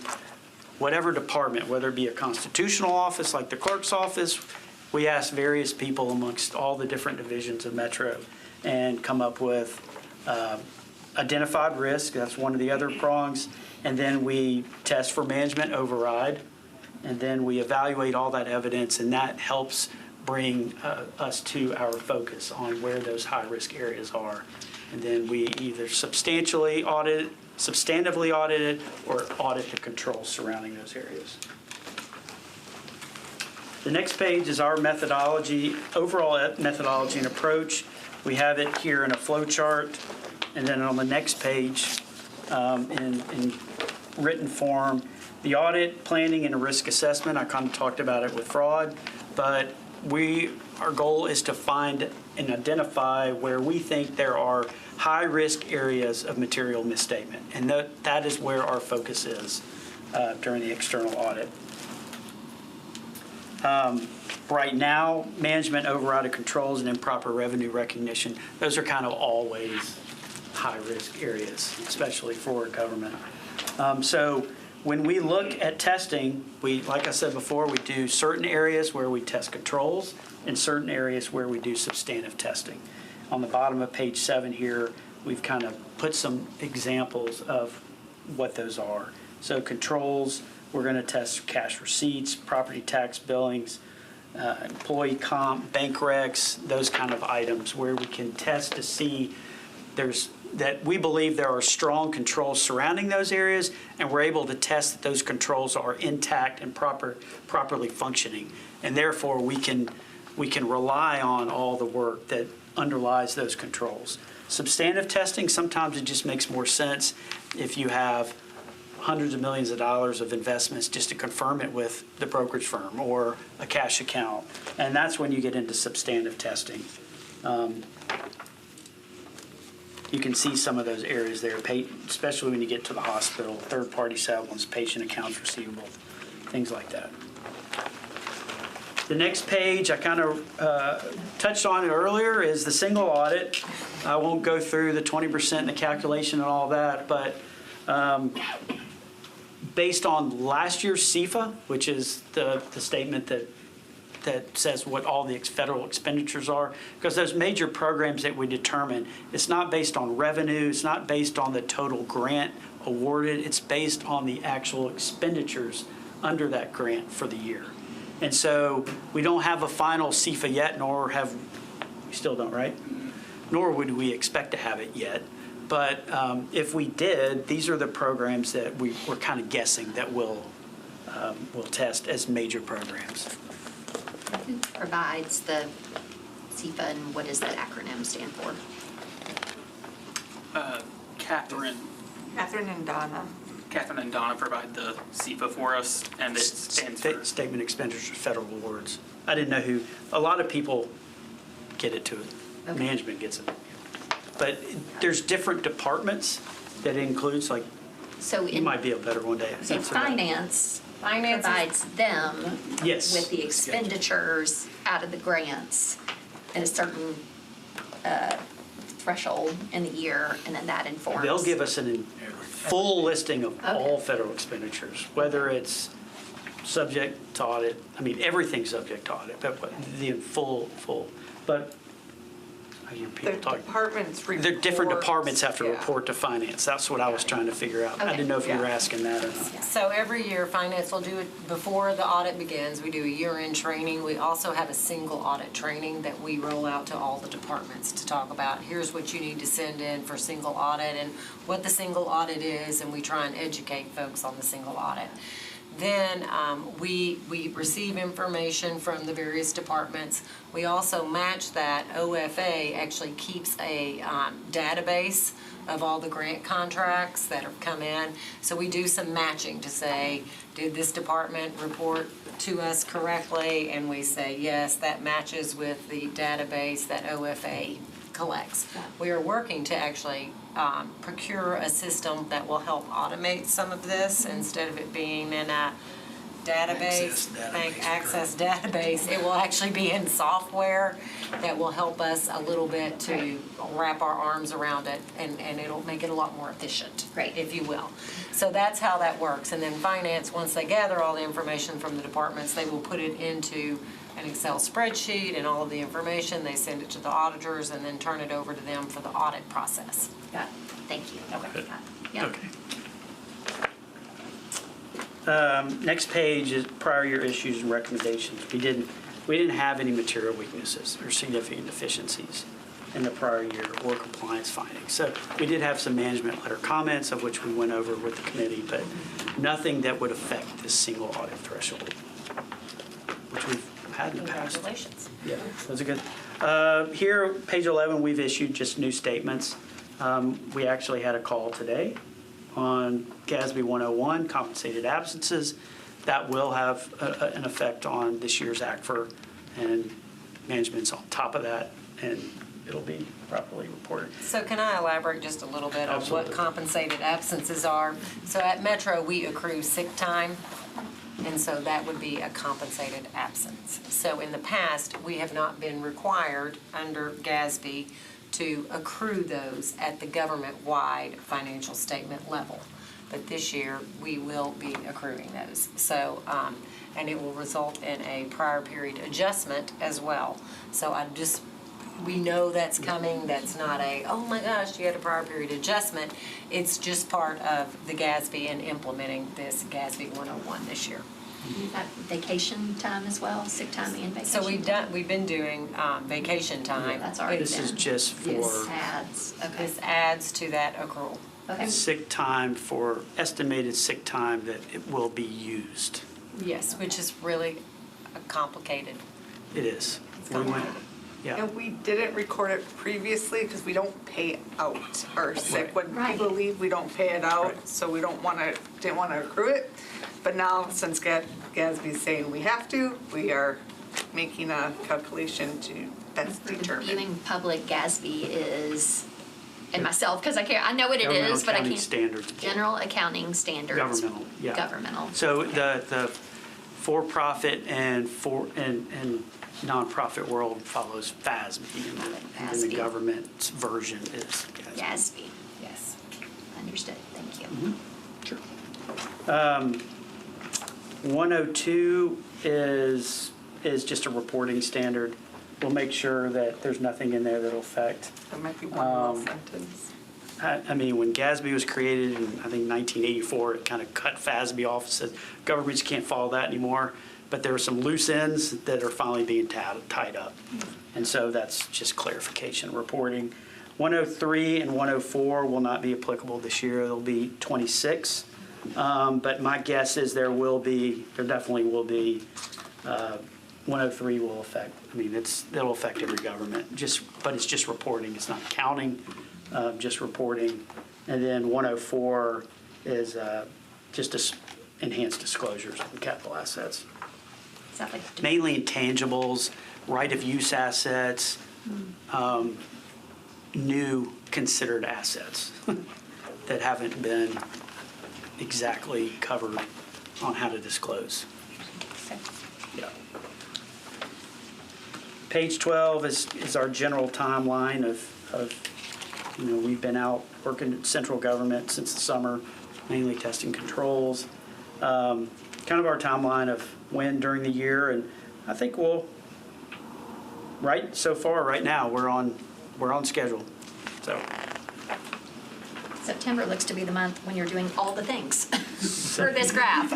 [SPEAKER 18] whatever department, whether it be a constitutional office like the clerk's office. We ask various people amongst all the different divisions of Metro and come up with identified risk. That's one of the other prongs. And then we test for management override. And then we evaluate all that evidence, and that helps bring us to our focus on where those high-risk areas are. And then we either substantively audit it, or audit the controls surrounding those areas. The next page is our methodology, overall methodology and approach. We have it here in a flow chart, and then on the next page, in written form, the audit, planning, and risk assessment. I kind of talked about it with fraud, but our goal is to find and identify where we think there are high-risk areas of material misstatement, and that is where our focus is. during the external audit. Right now, management override of controls and improper revenue recognition, those are kind of always high-risk areas, especially for government. So when we look at testing, like I said before, we do certain areas where we test controls and certain areas where we do substantive testing. On the bottom of page 7 here, we've kind of put some examples of what those are. So controls, we're going to test cash receipts, property tax billings, employee comp, bank recs, those kind of items where we can test to see that we believe there are strong controls surrounding those areas, and we're able to test that those controls are intact and properly functioning. And therefore, we can rely on all the work that underlies those controls. Substantive testing, sometimes it just makes more sense if you have hundreds of millions of dollars of investments just to confirm it with the brokerage firm or a cash account. And that's when you get into substantive testing. You can see some of those areas there, especially when you get to the hospital, third-party settlements, patient accounts receivable, things like that. The next page, I kind of touched on it earlier, is the single audit. I won't go through the 20% and the calculation and all that, but based on last year's CFA, which is the statement that says what all the federal expenditures are, because those major programs that we determine, it's not based on revenue, it's not based on the total grant awarded, it's based on the actual expenditures under that grant for the year. And so we don't have a final CFA yet, we still don't, right? Nor would we expect to have it yet. But if we did, these are the programs that we're kind of guessing that we'll test as major programs.
[SPEAKER 12] Who provides the CFA and what does that acronym stand for?
[SPEAKER 21] Catherine and Donna. Catherine and Donna provide the CFA for us, and it stands for
[SPEAKER 18] Statement of Expenditures for Federal Awards. I didn't know a lot of people get it to it. Okay. Management gets it. But there's different departments that it includes, like,
[SPEAKER 12] so
[SPEAKER 18] you might be a better one day.
[SPEAKER 12] So finance provides them with the expenditures out of the grants at a certain threshold in the year, and then that informs.
[SPEAKER 18] They'll give us a full listing of all federal expenditures, whether it's subject to audit. I mean, everything's subject to audit, but the full. But I hear people talking. The different departments have to report to finance. That's what I was trying to figure out. I didn't know if you were asking that or not.
[SPEAKER 13] So every year, finance will do it before the audit begins. We do a year-end training. We also have a single audit training that we roll out to all the departments to talk about, here's what you need to send in for single audit and what the single audit is, and we try and educate folks on the single audit. Then we receive information from the various departments. We also match that. OFA actually keeps a database of all the grant contracts that have come in. So we do some matching to say, did this department report to us correctly? And we say, yes, that matches with the database that OFA collects. We are working to actually procure a system that will help automate some of this instead of it being in a bank access database. It will actually be in software that will help us a little bit to wrap our arms around it, and it'll make it a lot more efficient, if you will. So that's how that works. And then finance, once they gather all the information from the departments, they will put it into an Excel spreadsheet and all of the information. They send it to the auditors and then turn it over to them for the audit process.
[SPEAKER 12] Got it. Thank you. Okay.
[SPEAKER 18] Yep. Okay. Next page is prior year issues and recommendations. We didn't have any material weaknesses or significant deficiencies in the prior year or compliance findings. So we did have some management letter comments, of which we went over with the committee, but nothing that would affect this single audit threshold, which we've had in the past.
[SPEAKER 13] Congratulations.
[SPEAKER 18] Yeah, those are good. Here, page 11, we've issued just new statements. We actually had a call today on GASB 101, compensated absences. That will have an effect on this year's ACFR, and management's on top of that and it'll be properly reported.
[SPEAKER 13] So can I elaborate just a little bit on what
[SPEAKER 18] Absolutely.
[SPEAKER 13] compensated absences are? So at Metro, we accrue sick time, and so that would be a compensated absence. So in the past, we have not been required under GASB to accrue those at the government-wide financial statement level. But this year, we will be accruing those. So, and it will result in a prior period adjustment as well. So we know that's coming. That's not oh my gosh, you had a prior period adjustment. It's just part of the GASB and implementing this GASB 101 this year.
[SPEAKER 12] You've got vacation time as well, sick time and vacation
[SPEAKER 13] So we've been doing vacation time.
[SPEAKER 12] That's already
[SPEAKER 18] This is
[SPEAKER 12] been.
[SPEAKER 18] just for
[SPEAKER 12] This adds, okay.
[SPEAKER 13] This adds to that accrual.
[SPEAKER 12] Okay.
[SPEAKER 18] sick time, for estimated sick time that it will be used.
[SPEAKER 13] Yes, which is really complicated.
[SPEAKER 18] It is. We went, yeah.
[SPEAKER 3] And we didn't record it previously because we don't pay out our sick. When people leave, we don't pay it out, so we didn't want to accrue it. But now, since GASB's saying we have to, we are making a calculation to best determine.
[SPEAKER 12] Reviewing public GASB is, and myself, because I know what it is, but I can't.
[SPEAKER 18] Governmental accounting standards.
[SPEAKER 12] General accounting standards.
[SPEAKER 18] Governmental, yeah.
[SPEAKER 12] Governmental.
[SPEAKER 18] So the for-profit and nonprofit world follows FASB, and then the
[SPEAKER 12] FASB.
[SPEAKER 18] government's version is GASB.
[SPEAKER 12] GASB, yes. Understood, thank you.
[SPEAKER 18] Mm-hmm. Sure. 102 is just a reporting standard. We'll make sure that there's nothing in there that'll affect.
[SPEAKER 3] There might be one little sentence.
[SPEAKER 18] I mean, when GASB was created in, I think, 1984, it kind of cut FASB off, said governments can't follow that anymore. But there are some loose ends that are finally being tied up. And so that's just clarification reporting. 103 and 104 will not be applicable this year. They'll be 26. But my guess is there definitely will be, 103 will affect, it'll affect every government, but it's just reporting. It's not accounting, just reporting. And then 104 is just enhanced disclosures on capital assets.
[SPEAKER 12] Is that like
[SPEAKER 18] Mainly intangibles, right-of-use assets, new considered assets that haven't been exactly covered on how to disclose. Yeah. Page 12 is our general timeline of we've been out working at central government since the summer, mainly testing controls. Kind of our timeline of when during the year, and I think right now we're on schedule. So
[SPEAKER 12] September looks to be the month when you're doing all the things for this graph.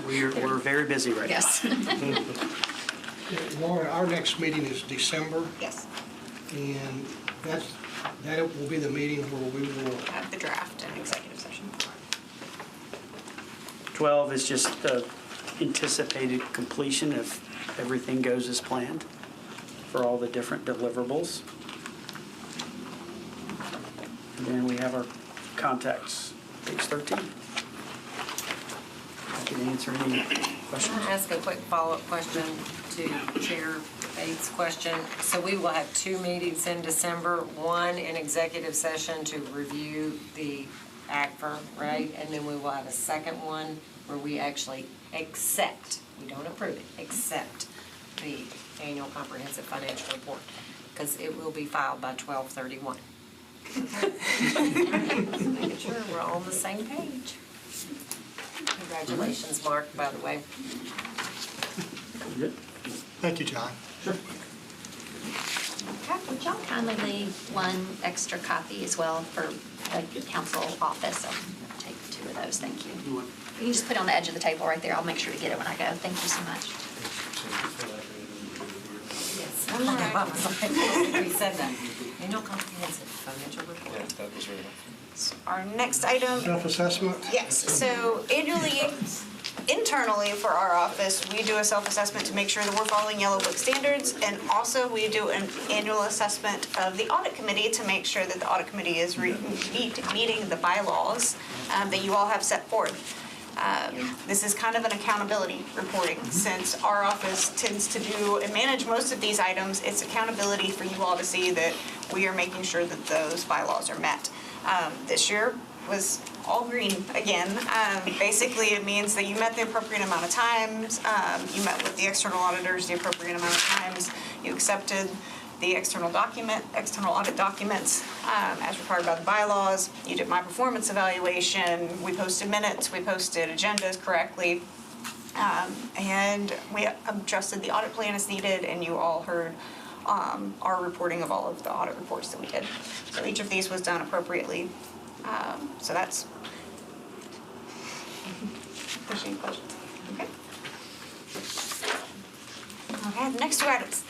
[SPEAKER 18] we're very busy right now.
[SPEAKER 12] Yes.
[SPEAKER 11] Lauren, our next meeting is December,
[SPEAKER 2] Yes,
[SPEAKER 11] and that will be the meeting where we will
[SPEAKER 2] have the draft and executive session.
[SPEAKER 18] 12 is just the anticipated completion if everything goes as planned for all the different deliverables. And then we have our contacts, page 13. I can answer any questions.
[SPEAKER 13] Can I ask a quick follow-up question to Chair Bates' question? So we will have 2 meetings in December, one in executive session to review the ACFR, right? And then we will have a second one where we actually accept, we don't approve it, accept the annual comprehensive financial report, because it will be filed by 12/31. Making sure we're all on the same page. Congratulations, Mark, by the way.
[SPEAKER 11] Thank you, John.
[SPEAKER 12] Sure. Would y'all kindly leave one extra copy as well for the council office? I'll take 2 of those, thank you. You can just put it on the edge of the table right there. I'll make sure to get it when I go. Thank you so much.
[SPEAKER 13] Yes. I was like, we said that. Annual comprehensive financial report.
[SPEAKER 17] Yeah, that was really nice.
[SPEAKER 2] Our next item.
[SPEAKER 11] Self-assessment?
[SPEAKER 2] Yes, so annually, internally for our office, we do a self-assessment to make sure that we're following Yellow Book standards, and also we do an annual assessment of the audit committee to make sure that the audit committee is meeting the bylaws that you all have set forth. This is kind of an accountability reporting, since our office tends to do and manage most of these items. It's accountability for you all to see that we are making sure that those bylaws are met. This year was all green again. Basically, it means that you met the appropriate amount of times, you met with the external auditors the appropriate amount of times, you accepted the external audit documents as required by the bylaws. You did my performance evaluation. We posted minutes. We posted agendas correctly. And we adjusted the audit plan as needed, and you all heard our reporting of all of the audit reports that we did. So each of these was done appropriately. So that's, if there's any questions. Okay. Okay, the next two items.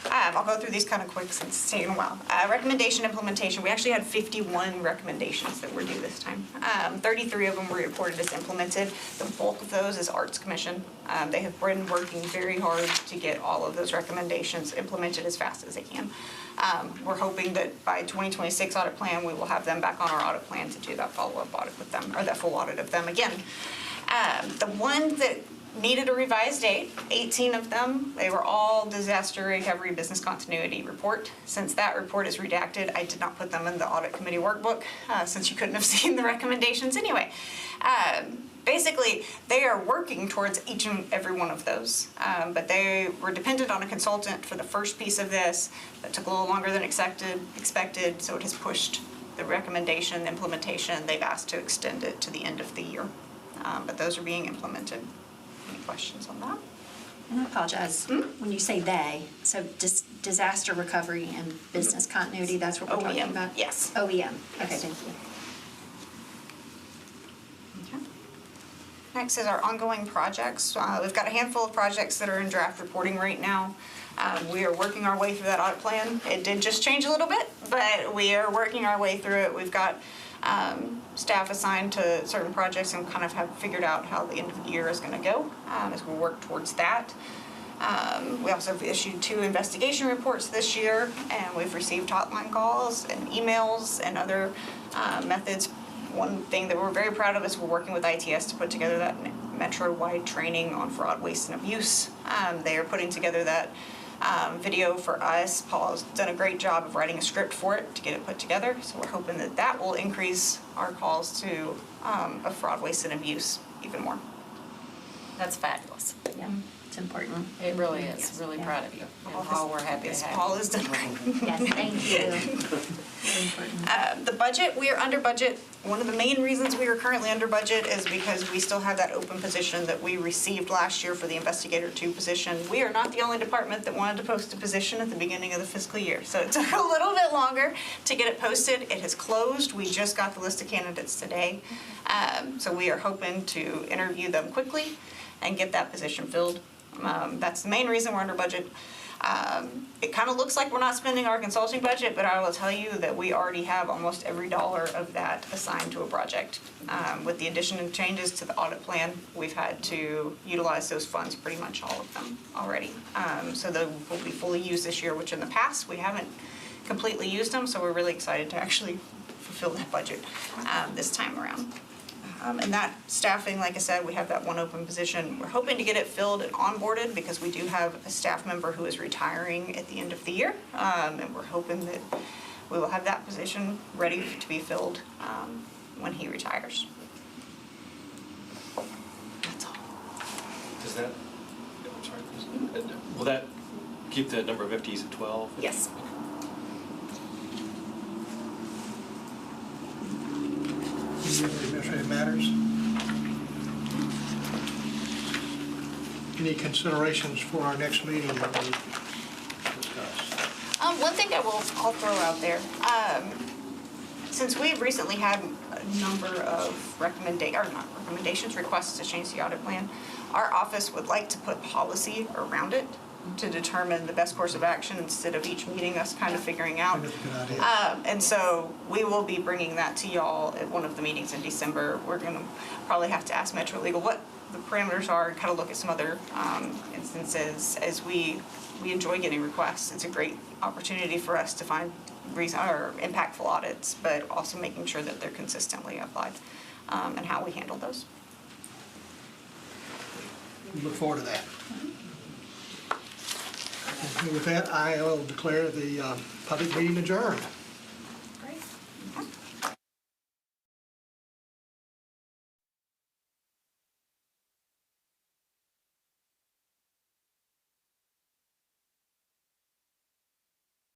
[SPEAKER 2] I'll go through these kind of quick since it's taken a while. Recommendation implementation. We actually had 51 recommendations that were due this time. 33 of them were reported as implemented. The bulk of those is Arts Commission. They have been working very hard to get all of those recommendations implemented as fast as they can. We're hoping that by 2026 audit plan, we will have them back on our audit plan to do that follow-up audit with them, or that full audit of them again. The one that needed a revised date, 18 of them, they were all disaster recovery business continuity report. Since that report is redacted, I did not put them in the audit committee workbook, since you couldn't have seen the recommendations anyway. Basically, they are working towards each and every one of those, but they were dependent on a consultant for the first piece of this. That took a little longer than expected, so it has pushed the recommendation implementation. They've asked to extend it to the end of the year, but those are being implemented. Any questions on that?
[SPEAKER 12] And I apologize, when you say they, so disaster recovery and business continuity, that's what we're talking about?
[SPEAKER 2] Yes.
[SPEAKER 12] OEM, okay,
[SPEAKER 2] Yes.
[SPEAKER 12] thank you.
[SPEAKER 2] Okay. Next is our ongoing projects. We've got a handful of projects that are in draft reporting right now. We are working our way through that audit plan. It did just change a little bit, but we are working our way through it. We've got staff assigned to certain projects and kind of have figured out how the end of the year is going to go as we work towards that. We also have issued 2 investigation reports this year, and we've received hotline calls and emails and other methods. One thing that we're very proud of is we're working with ITS to put together that metro-wide training on fraud, waste, and abuse. They are putting together that video for us. Paul's done a great job of writing a script for it to get it put together, so we're hoping that that will increase our calls to of fraud, waste, and abuse even more.
[SPEAKER 13] That's fabulous.
[SPEAKER 12] Yeah, it's important.
[SPEAKER 13] It really is.
[SPEAKER 12] Yes.
[SPEAKER 13] Really
[SPEAKER 12] Yeah.
[SPEAKER 13] proud of you. And Paul, we're happy to
[SPEAKER 2] Yes,
[SPEAKER 13] have
[SPEAKER 2] Paul
[SPEAKER 13] you.
[SPEAKER 2] has done great.
[SPEAKER 12] Yes, thank you. Very important.
[SPEAKER 2] The budget, we are under budget. One of the main reasons we are currently under budget is because we still have that open position that we received last year for the Investigator 2 position. We are not the only department that wanted to post a position at the beginning of the fiscal year, so it took a little bit longer to get it posted. It has closed. We just got the list of candidates today. So we are hoping to interview them quickly and get that position filled. That's the main reason we're under budget. It kind of looks like we're not spending our consulting budget, but I will tell you that we already have almost every dollar of that assigned to a project. With the addition of changes to the audit plan, we've had to utilize those funds, pretty much all of them already. So they will be fully used this year, which in the past, we haven't completely used them, so we're really excited to actually fulfill that budget this time around. And that staffing, like I said, we have that one open position. We're hoping to get it filled and onboarded because we do have a staff member who is retiring at the end of the year. And we're hoping that we will have that position ready to be filled when he retires. That's all.
[SPEAKER 17] Does that, I'm sorry, will that keep the number of FTEs at 12?
[SPEAKER 2] Yes.
[SPEAKER 11] Any other administrative matters? Any considerations for our next meeting that we discuss?
[SPEAKER 2] One thing I'll throw out there, since we've recently had a number of requests to change the audit plan, our office would like to put policy around it to determine the best course of action instead of each meeting us kind of figuring out.
[SPEAKER 11] That's a good idea.
[SPEAKER 2] And so we will be bringing that to y'all at one of the meetings in December. We're gonna probably have to ask Metro Legal what the parameters are and kind of look at some other instances as we enjoy getting requests. It's a great opportunity for us to find impactful audits, but also making sure that they're consistently applied and how we handle those.
[SPEAKER 11] We look forward to that. And with that, I will declare the public meeting adjourned.